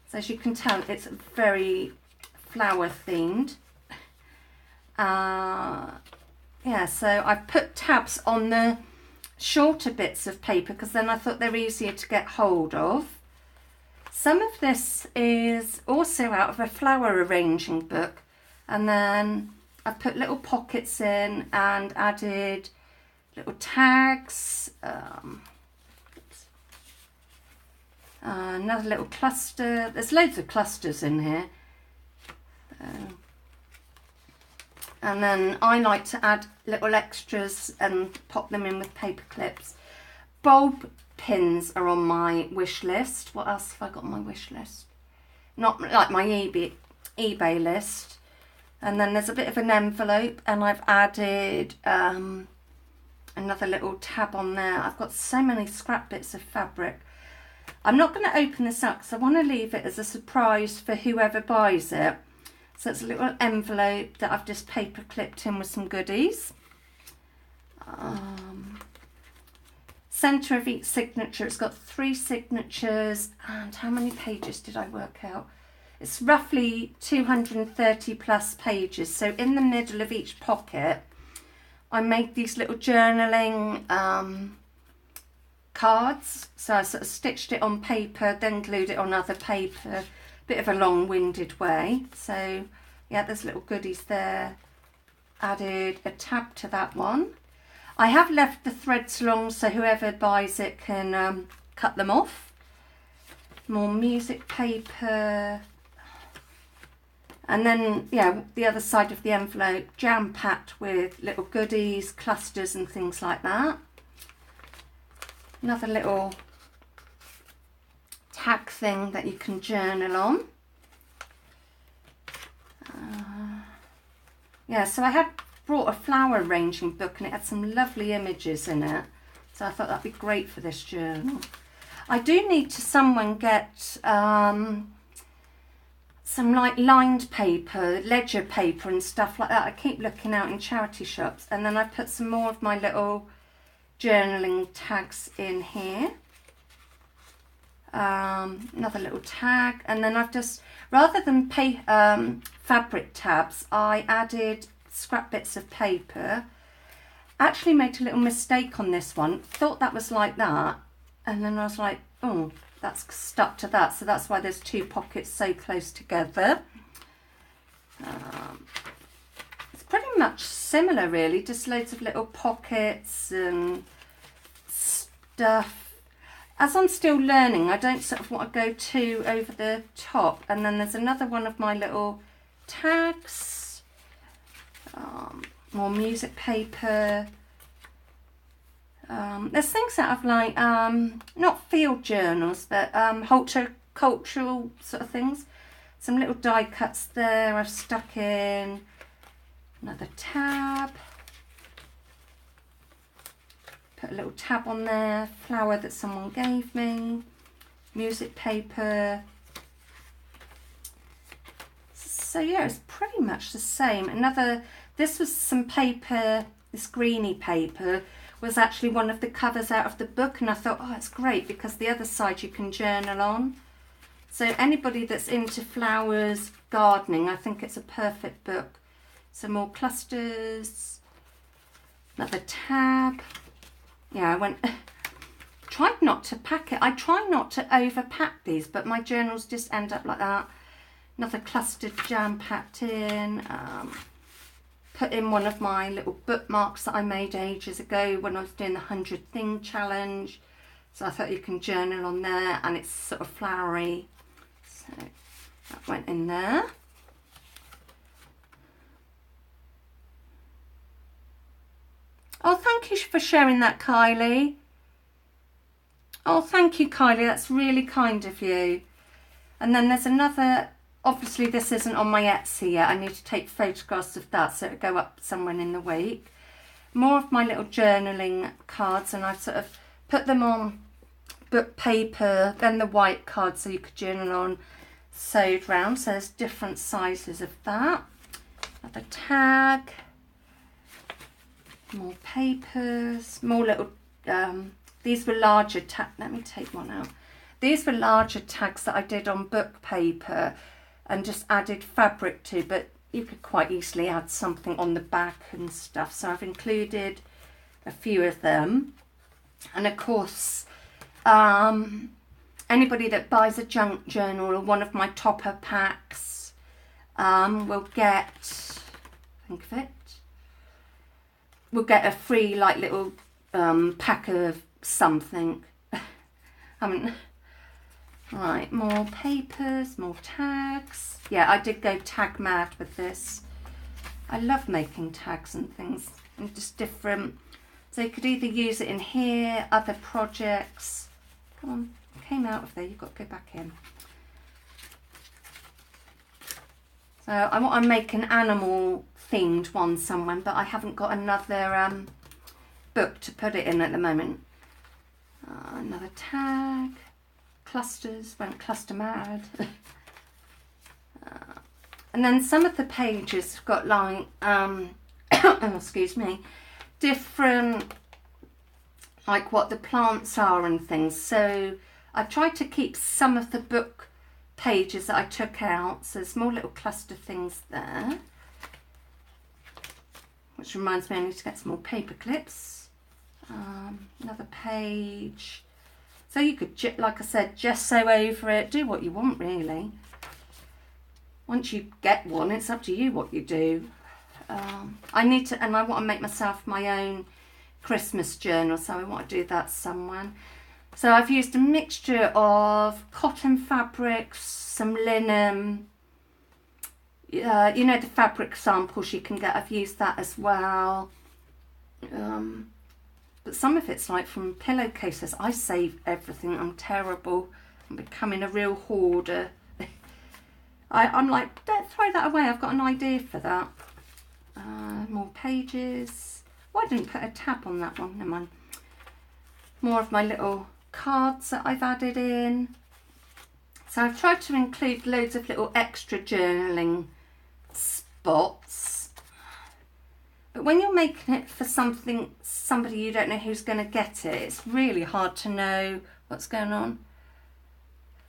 So as you can tell, it's very flower themed. Yeah, so I've put tabs on the shorter bits of paper because then I thought they're easier to get hold of. Some of this is also out of a flower arranging book, and then I've put little pockets in and added little tags. Another little cluster. There's loads of clusters in here. And then I like to add little extras and pop them in with paper clips. Bulb pins are on my wish list. What else have I got on my wish list? Not like my eBay list. And then there's a bit of an envelope, and I've added another little tab on there. I've got so many scrap bits of fabric. I'm not going to open this up because I want to leave it as a surprise for whoever buys it. So it's a little envelope that I've just paper clipped in with some goodies. Centre of each signature, it's got 3 signatures, and how many pages did I work out? It's roughly 230 plus pages. So in the middle of each pocket, I made these little journaling cards. So I sort of stitched it on paper, then glued it on other paper. Bit of a long-winded way. So yeah, there's little goodies there. Added a tab to that one. I have left the threads long so whoever buys it can cut them off. More music paper. And then, yeah, the other side of the envelope, jam-packed with little goodies, clusters and things like that. Another little tag thing that you can journal on. Yeah, so I had brought a flower arranging book and it had some lovely images in it. So I thought that'd be great for this journal. I do need to someone get some like lined paper, ledger paper and stuff like that. I keep looking out in charity shops, and then I put some more of my little journaling tags in here. Another little tag, and then I've just, rather than fabric tabs, I added scrap bits of paper. Actually made a little mistake on this one, thought that was like that, and then I was like, oh, that's stuck to that, so that's why there's 2 pockets so close together. It's pretty much similar really, just loads of little pockets and stuff. As I'm still learning, I don't sort of want to go too over the top. And then there's another one of my little tags. More music paper. There's things out of like, not field journals, but horticultural sort of things. Some little die cuts there I've stuck in. Another tab. Put a little tab on there, flower that someone gave me, music paper. So yeah, it's pretty much the same. This was some paper, this greeny paper was actually one of the covers out of the book, and I thought, oh, it's great because the other side you can journal on. So anybody that's into flowers, gardening, I think it's a perfect book. Some more clusters, another tab. Yeah, tried not to pack it. I try not to overpack these, but my journals just end up like that. Another clustered jam packed in. Put in one of my little bookmarks that I made ages ago when I was doing the 100 Thing Challenge. So I thought you can journal on there, and it's sort of flowery. So that went in there. Oh, thank you for sharing that, Kylie. Oh, thank you, Kylie. That's really kind of you. And then there's another, obviously this isn't on my Etsy yet. I need to take photographs of that so it'll go up somewhere in the week. More of my little journaling cards, and I've sort of put them on book paper, then the white card so you could journal on, sewed round. So there's different sizes of that. Another tag, more papers, more little, these were larger tag, let me take one out. These were larger tags that I did on book paper and just added fabric to, but you could quite easily add something on the back and stuff. So I've included a few of them. And of course, anybody that buys a junk journal or one of my topper packs will get, think of it, will get a free like little pack of something. Right, more papers, more tags. Yeah, I did go tag mad with this. I love making tags and things, and just different. So you could either use it in here, other projects. Come on, came out of there, you've got to go back in. So I want to make an animal themed one somewhere, but I haven't got another book to put it in at the moment. Another tag. Clusters, went cluster mad. And then some of the pages have got like, oh, excuse me, different, like what the plants are and things. So I tried to keep some of the book pages that I took out. So there's more little cluster things there. Which reminds me I need to get some more paper clips. Another page. So you could, like I said, just sew over it, do what you want really. Once you get one, it's up to you what you do. I want to make myself my own Christmas journal, so I want to do that somewhere. So I've used a mixture of cotton fabrics, some linen, you know, the fabric samples you can get, I've used that as well. But some of it's like from pillowcases. I save everything. I'm terrible. I'm becoming a real hoarder. I'm like, don't throw that away. I've got an idea for that. More pages. Why didn't put a tab on that one? Never mind. More of my little cards that I've added in. So I've tried to include loads of little extra journaling spots. But when you're making it for somebody you don't know who's going to get it, it's really hard to know what's going on.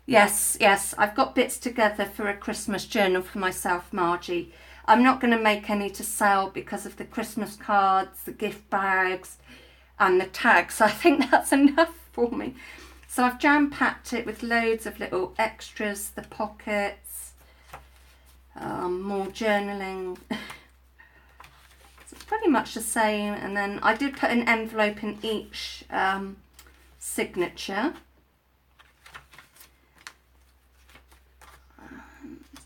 Yes, I've got bits together for a Christmas journal for myself, Margie. I'm not going to make any to sell because of the Christmas cards, the gift bags and the tags. I think that's enough for me. So I've jam-packed it with loads of little extras, the pockets, more journaling. Pretty much the same, and then I did put an envelope in each signature.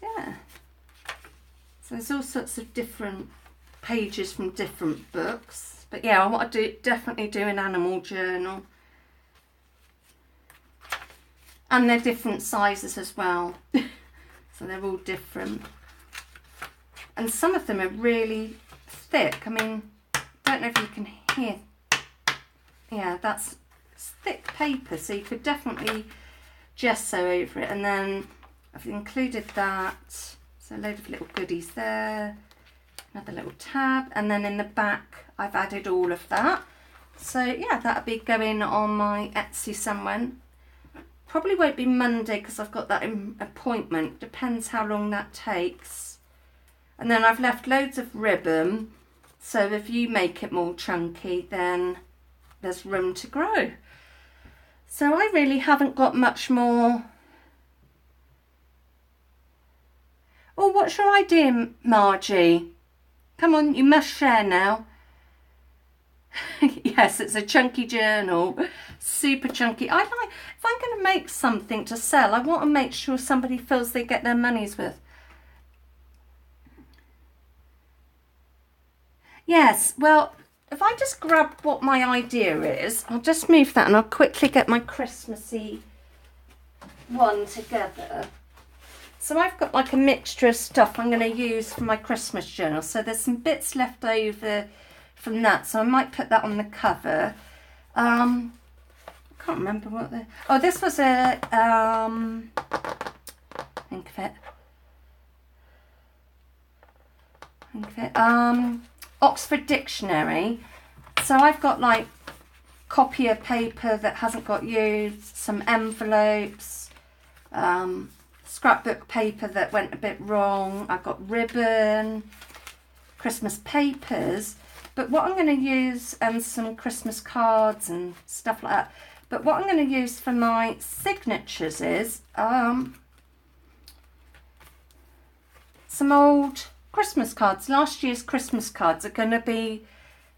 Yeah, so there's all sorts of different pages from different books, but yeah, I want to definitely do an animal journal, and they're different sizes as well. So they're all different, and some of them are really thick. I mean, don't know if you can hear. Yeah, that's thick paper, so you could definitely just sew over it. And then I've included that, so a load of little goodies there, another little tab, and then in the back I've added all of that. So yeah, that'll be going on my Etsy somewhere. Probably won't be Monday because I've got that appointment, depends how long that takes. And then I've left loads of ribbon, so if you make it more chunky, then there's room to grow. So I really haven't got much more. Oh, what's your idea, Margie? Come on, you must share now. Yes, it's a chunky journal, super chunky. I like, if I'm going to make something to sell, I want to make sure somebody feels they get their money's worth. Yes, well, if I just grab what my idea is, I'll just move that and I'll quickly get my Christmassy one together. So I've got like a mixture of stuff I'm going to use for my Christmas journal. So there's some bits left over from that, so I might put that on the cover. Can't can't remember what the... Oh, this was a... think of it. Oxford Dictionary. So I've got like copier paper that hasn't got used, some envelopes, scrapbook paper that went a bit wrong. I've got ribbon, Christmas papers. But what I'm going to use, and some Christmas cards and stuff like that. But what I'm going to use for my signatures is some old Christmas cards. Last year's Christmas cards are going to be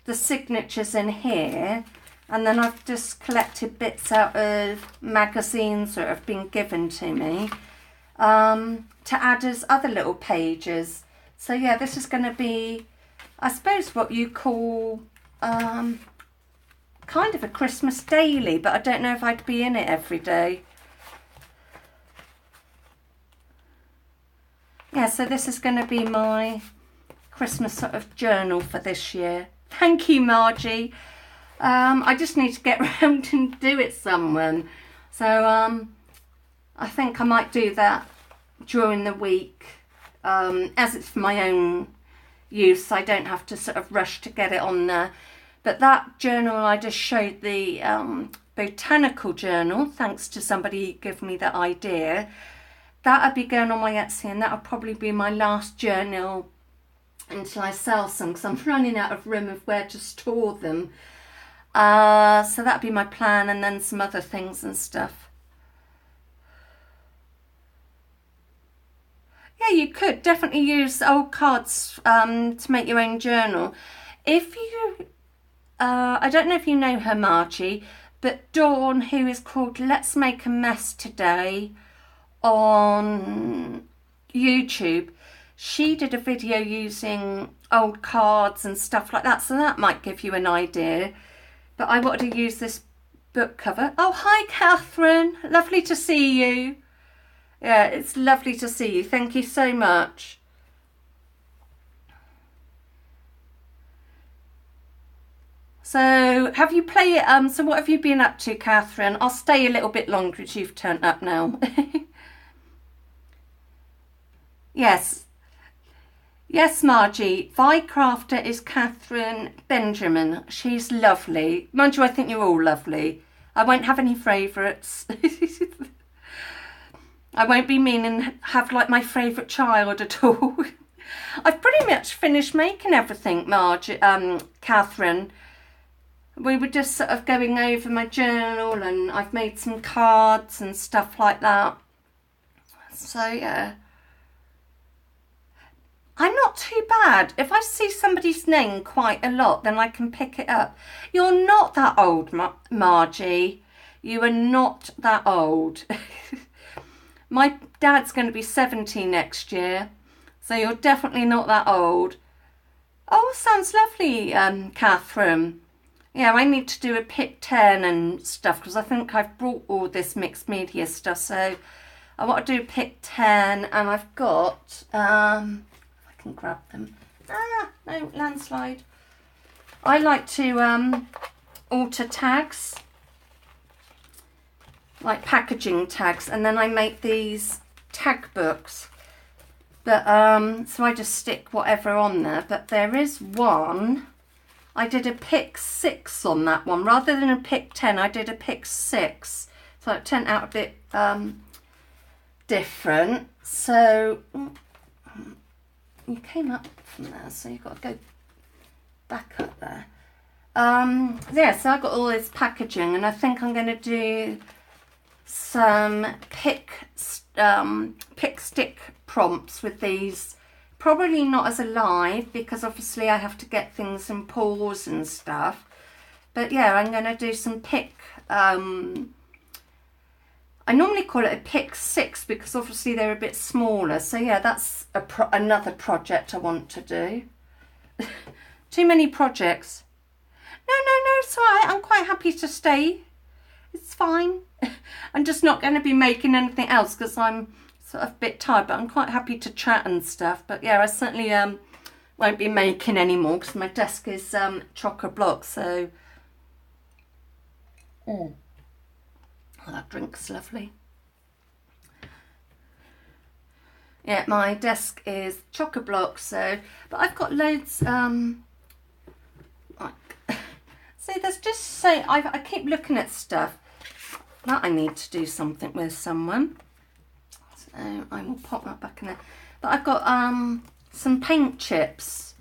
the signatures in here. And then I've just collected bits out of magazines that have been given to me to add as other little pages. So yeah, this is going to be, I suppose, what you call kind of a Christmas daily, but I don't know if I'd be in it every day. Yeah, so this is going to be my Christmas sort of journal for this year. Thank you, Margie. I just need to get around and do it somewhere. So I think I might do that during the week. As it's for my own use, I don't have to sort of rush to get it on there. But that journal I just showed, the botanical journal, thanks to somebody giving me that idea, that'll be going on my Etsy, and that'll probably be my last journal until I sell some, because I'm running out of room of where to store them. So that'll be my plan, and then some other things and stuff. Yeah, you could definitely use old cards to make your own journal. If you, I don't know if you know her, Margie, but Dawn, who is called Let's Make a Mess Today on YouTube, she did a video using old cards and stuff like that, so that might give you an idea. But I wanted to use this book cover. Oh, hi, Catherine. Lovely to see you. Yeah, it's lovely to see you. Thank you so much. So, have you played... so what have you been up to, Catherine? I'll stay a little bit longer as you've turned up now. Yes. Yes, Margie. Vycrafter is Catherine Benjamin. She's lovely. Mind you, I think you're all lovely. I won't have any favourites. I won't be mean and have like my favourite child at all. I've pretty much finished making everything, Margie, Catherine. We were just sort of going over my journal, and I've made some cards and stuff like that. So yeah. I'm not too bad. If I see somebody's name quite a lot, then I can pick it up. You're not that old, Margie. You are not that old. My dad's going to be 70 next year, so you're definitely not that old. Oh, sounds lovely, Catherine. Yeah, I need to do a pick 10 and stuff, because I think I've brought all this mixed media stuff, so I want to do pick 10, and I've got... can grab them. No, landslide. I like to alter tags, like packaging tags, and then I make these tag books. But so I just stick whatever on there. But there is one, I did a pick 6 on that one. Rather than a pick 10, I did a pick 6. So it turned out a bit different. So you came up from there, so you've got to go back up there. Yeah, so I've got all this packaging, and I think I'm going to do some pick stick prompts with these. Probably not as a live, because obviously I have to get things in pause and stuff. But yeah, I'm going to do some pick... I normally call it a pick 6 because obviously they're a bit smaller. So yeah, that's another project I want to do. Too many projects. No, it's all right. I'm quite happy to stay. It's fine. I'm just not going to be making anything else because I'm sort of a bit tired, but I'm quite happy to chat and stuff. But yeah, I certainly won't be making any more because my desk is chock-a-block. So Oh, that drink's lovely. Yeah, my desk is chock-a-block, so, but I've got loads, like, see, there's just so, I keep looking at stuff that I need to do something with someone, so I will pop that back in there. But I've got, some paint chips,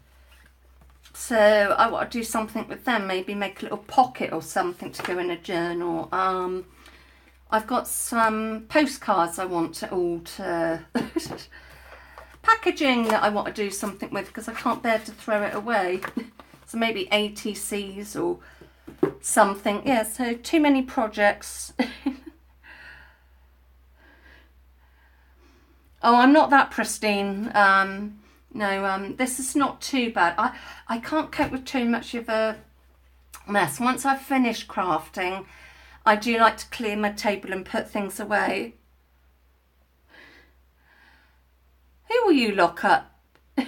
so I want to do something with them, maybe make a little pocket or something to go in a journal. I've got some postcards I want to alter. Packaging that I want to do something with because I can't bear to throw it away. So maybe ATCs or something. Yeah, so too many projects. Oh, I'm not that pristine. No, this is not too bad. I can't cope with too much of a mess. Once I've finished crafting, I do like to clear my table and put things away. Who will you lock up? Oh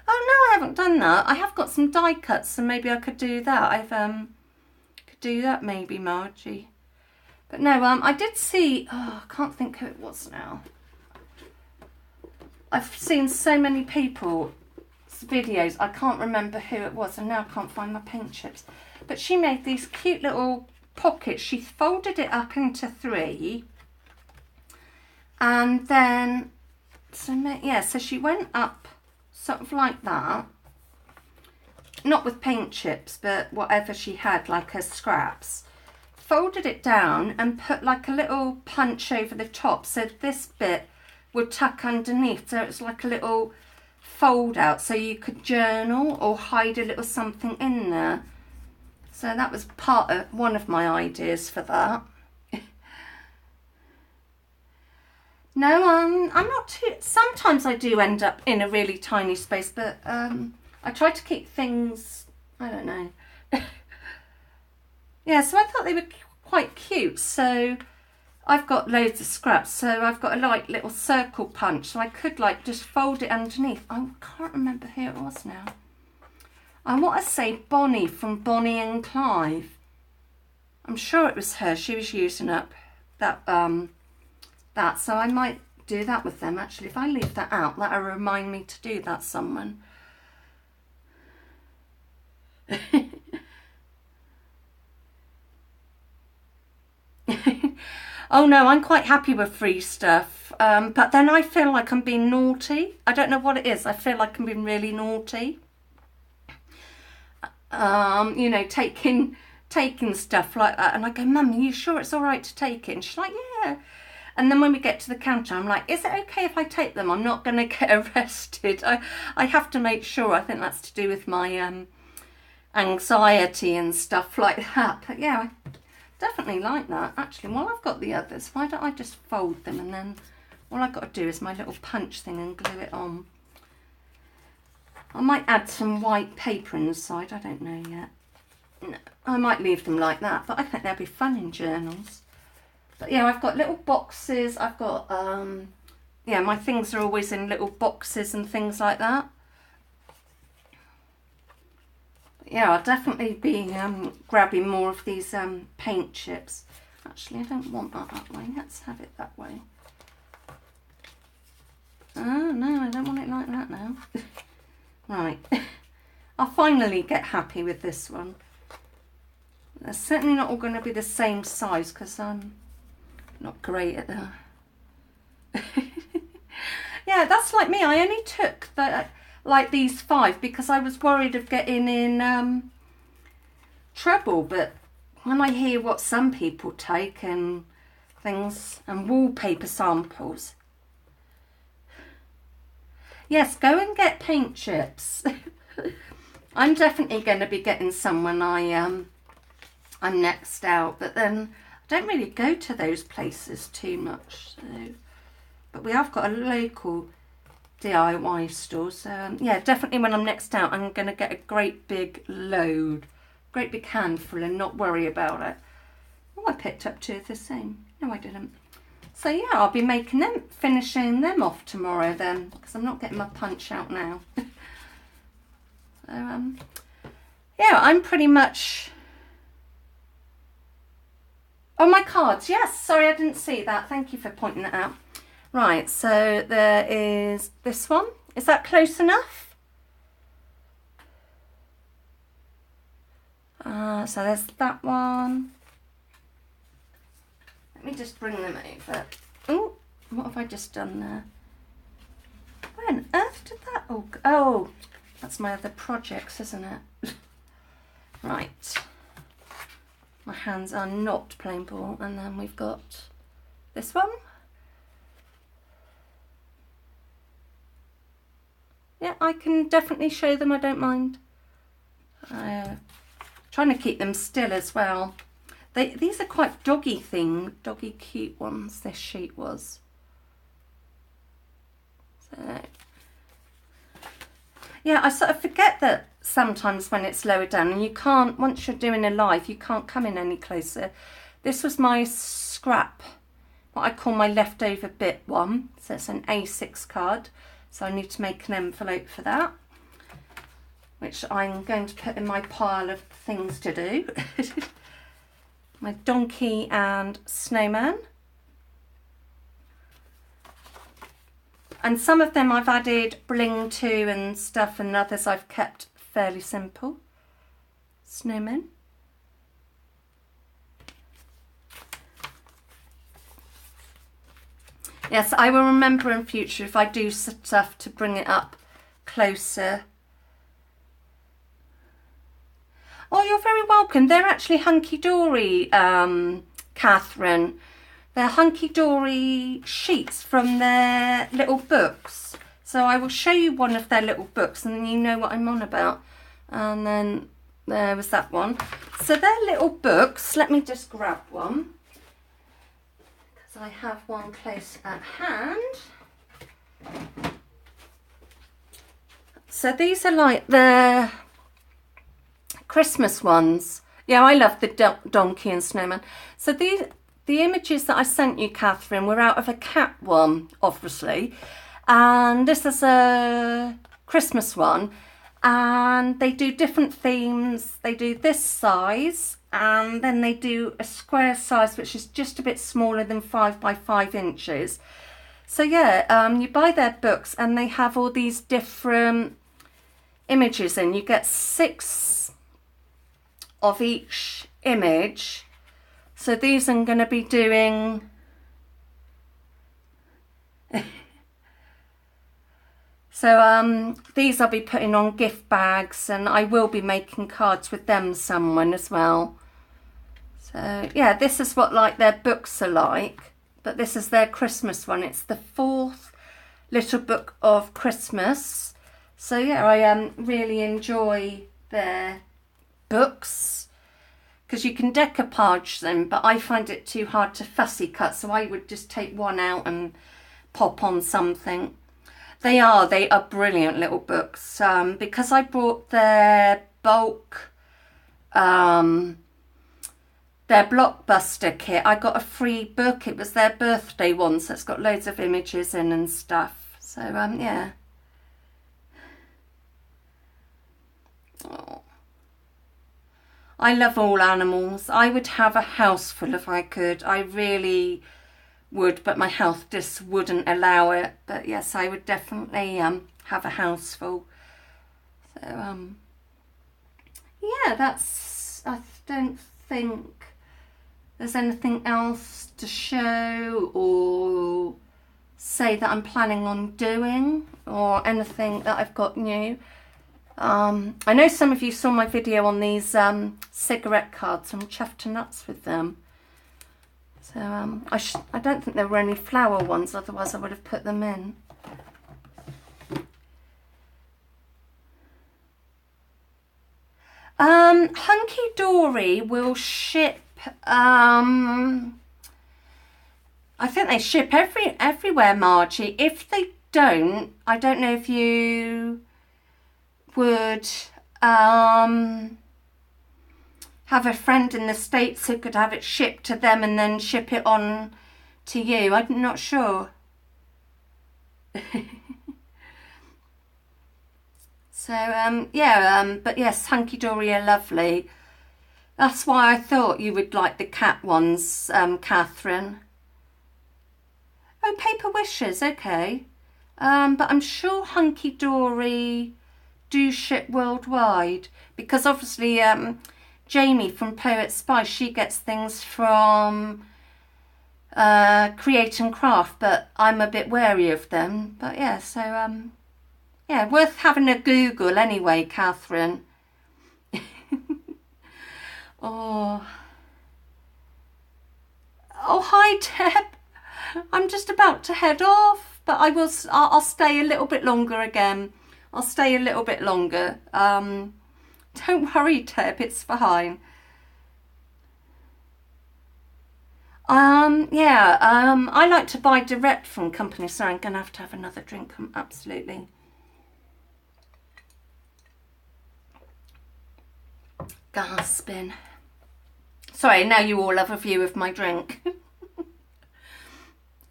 no, I haven't done that. I have got some die cuts, so maybe I could do that. Could do that maybe, Margie. But no, I did see, oh, I can't think who it was now. I've seen so many people's videos, I can't remember who it was, and now I can't find my paint chips. But she made these cute little pockets. She folded it up into 3. And then, so she went up sort of like that. Not with paint chips, but whatever she had, like her scraps. Folded it down and put like a little punch over the top. So this bit would tuck underneath. So it's like a little fold out. So you could journal or hide a little something in there. So that was part of one of my ideas for that. No, I'm not too, sometimes I do end up in a really tiny space, but I try to keep things, I don't know. Yeah, so I thought they were quite cute. So I've got loads of scraps, so I've got a like little circle punch, so I could like just fold it underneath. I can't remember who it was now. I want to say Bonnie from Bonnie and Clyde. I'm sure it was her. She was using up that, so I might do that with them actually. If I leave that out, that'll remind me to do that someone. Oh no, I'm quite happy with free stuff. But then I feel like I'm being naughty. I don't know what it is. I feel like I'm being really naughty. You know, taking stuff like that, and I go, Mum, are you sure it's all right to take it? And she's like, yeah. And then when we get to the counter, I'm like, is it okay if I take them? I'm not going to get arrested. I have to make sure. I think that's to do with my anxiety and stuff like that. But yeah, I definitely like that. Actually, while I've got the others, why don't I just fold them, and then all I've got to do is my little punch thing and glue it on. I might add some white paper inside, I don't know yet. No, I might leave them like that, but I think they'll be fun in journals. But yeah, I've got little boxes, I've got, yeah, my things are always in little boxes and things like that. But yeah, I'll definitely be grabbing more of these paint chips. Actually, I don't want that way, let's have it that way. Oh no, I don't want it like that now. Right, I'll finally get happy with this one. They're certainly not all going to be the same size because I'm not great at that. Yeah, that's like me. I only took like these 5 because I was worried of getting in trouble. But when I hear what some people take and things and wallpaper samples. Yes, go and get paint chips. I'm definitely going to be getting some when I'm next out, but then I don't really go to those places too much. So, but we have got a local DIY store, so yeah, definitely when I'm next out, I'm going to get a great big load, great big handful, and not worry about it. Oh, I picked up 2 of the same. No, I didn't. So yeah, I'll be making them, finishing them off tomorrow then, because I'm not getting my punch out now. So, yeah, I'm pretty much, I Oh, my cards. Yes, sorry, I didn't see that. Thank you for pointing that out. Right, so there is this one. Is that close enough? So there's that one. Let me just bring them over. Oh, what have I just done there? Where on earth did that? Oh, that's my other projects, isn't it? Right. My hands are not playing ball. And then we've got this one. Yeah, I can definitely show them, I don't mind. Trying to keep them still as well. These are quite doggy cute ones, this sheet was. So, yeah, I sort of forget that sometimes when it's lower down and you can't, once you're doing a live, you can't come in any closer. This was my scrap, what I call my leftover bit one. So it's an A6 card. So I need to make an envelope for that, which I'm going to put in my pile of things to do. My donkey and snowman. And some of them I've added bling to and stuff, and others I've kept fairly simple. Snowmen. Yes, I will remember in future if I do stuff to bring it up closer. Oh, you're very welcome. They're actually Hunky Dory, Catherine. They're Hunky Dory sheets from their little books. So I will show you one of their little books and then you know what I'm on about. And then there was that one. So they're little books. Let me just grab one, because I have one close at hand. So these are like the Christmas ones. Yeah, I love the donkey and snowman. So the images that I sent you, Catherine, were out of a cat one, obviously. And this is a Christmas one. And they do different themes. They do this size, and then they do a square size, which is just a bit smaller than 5 by 5 inches. So yeah, you buy their books and they have all these different images in. You get 6 of each image. So these I'm going to be doing so these I'll be putting on gift bags, and I will be making cards with them someone as well. So yeah, this is what like their books are like, but this is their Christmas one. It's the 4th little book of Christmas. So yeah, I really enjoy their books, because you can decoupage them, but I find it too hard to fussy cut, so I would just take one out and pop on something. They are brilliant little books. Because I bought their bulk, their blockbuster kit, I got a free book. It was their birthday one, so it's got loads of images in and stuff. So yeah. Oh. I love all animals. I would have a house full if I could. I really would, but my health just wouldn't allow it. But yes, I would definitely have a house full. So yeah, that's, I don't think there's anything else to show or say that I'm planning on doing, or anything that I've got new. I know some of you saw my video on these cigarette cards. I'm chuffed to nuts with them. So I don't think there were any flower ones, otherwise I would have put them in. Hunky Dory will ship, I think they ship everywhere, Margie. If they don't, I don't know if you would have a friend in the States who could have it shipped to them and then ship it on to you. I'm not sure. So yeah, but yes, Hunky Dory are lovely. That's why I thought you would like the cat ones, Catherine. Oh, Paper Wishes, okay. But I'm sure Hunky Dory do ship worldwide, because obviously Jamie from Poet Spice, she gets things from Create and Craft, but I'm a bit wary of them. But yeah, so yeah, worth having a Google anyway, Catherine. Oh, oh, hi Deb. I'm just about to head off, but I'll stay a little bit longer again. I'll stay a little bit longer. Don't worry, Deb, it's fine. Yeah, I like to buy direct from companies. Sorry, I'm gonna have to have another drink. Absolutely. Gasping. Sorry, now you all have a view of my drink.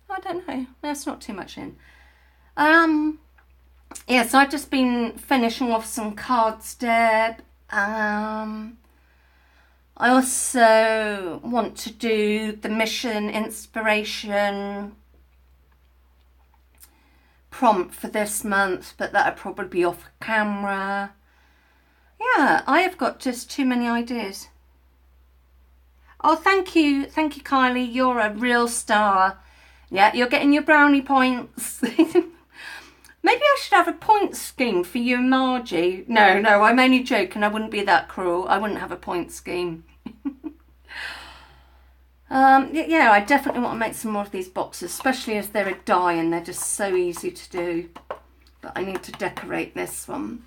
I don't know. There's not too much in. Yeah, so I've just been finishing off some cards, Deb. I also want to do the mission inspiration prompt for this month, but that'll probably be off camera. Yeah, I have got just too many ideas. Oh, thank you, Kylie. You're a real star. Yeah, you're getting your brownie points. Maybe I should have a point scheme for you and Margie. No, I'm only joking. I wouldn't be that cruel. I wouldn't have a point scheme. Yeah, I definitely want to make some more of these boxes, especially as they're a die and they're just so easy to do. But I need to decorate this one.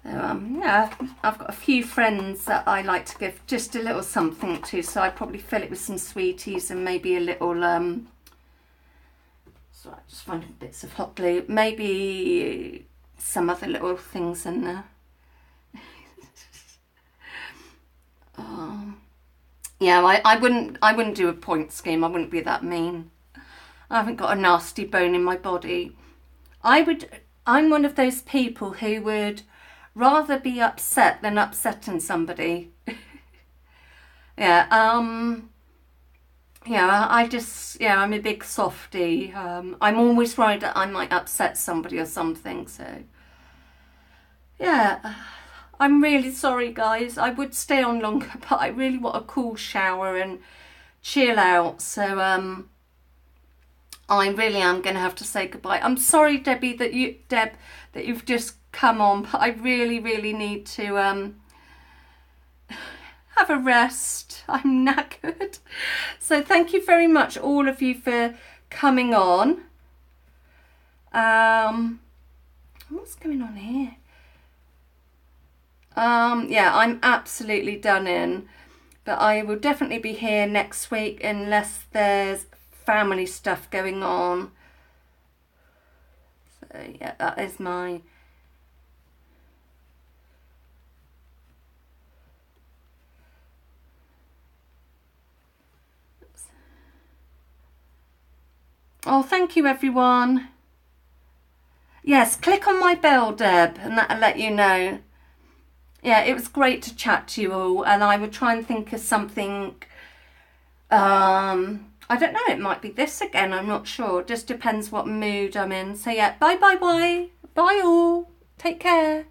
So, yeah, I've got a few friends that I like to give just a little something to, so I'd probably fill it with some sweeties and maybe a little, so I'm just finding bits of hot glue, maybe some other little things in there. Yeah, I wouldn't do a point scheme. I wouldn't be that mean. I haven't got a nasty bone in my body. I'm one of those people who would rather be upset than upsetting somebody. Yeah, yeah, I'm a big softie. I'm always worried that I might upset somebody or something, so yeah. I'm really sorry, guys. I would stay on longer, but I really want a cool shower and chill out, so I really am going to have to say goodbye. I'm sorry, Deb, that you've just come on, but I really need to have a rest. I'm knackered. So thank you very much, all of you, for coming on. What's going on here? Yeah, I'm absolutely done in, but I will definitely be here next week unless there's family stuff going on. So yeah, that is my oh, thank you everyone. Yes, click on my bell, Deb, and that'll let you know. Yeah, it was great to chat to you all, and I would try and think of something, I don't know, it might be this again, I'm not sure, just depends what mood I'm in. So yeah, bye all, take care.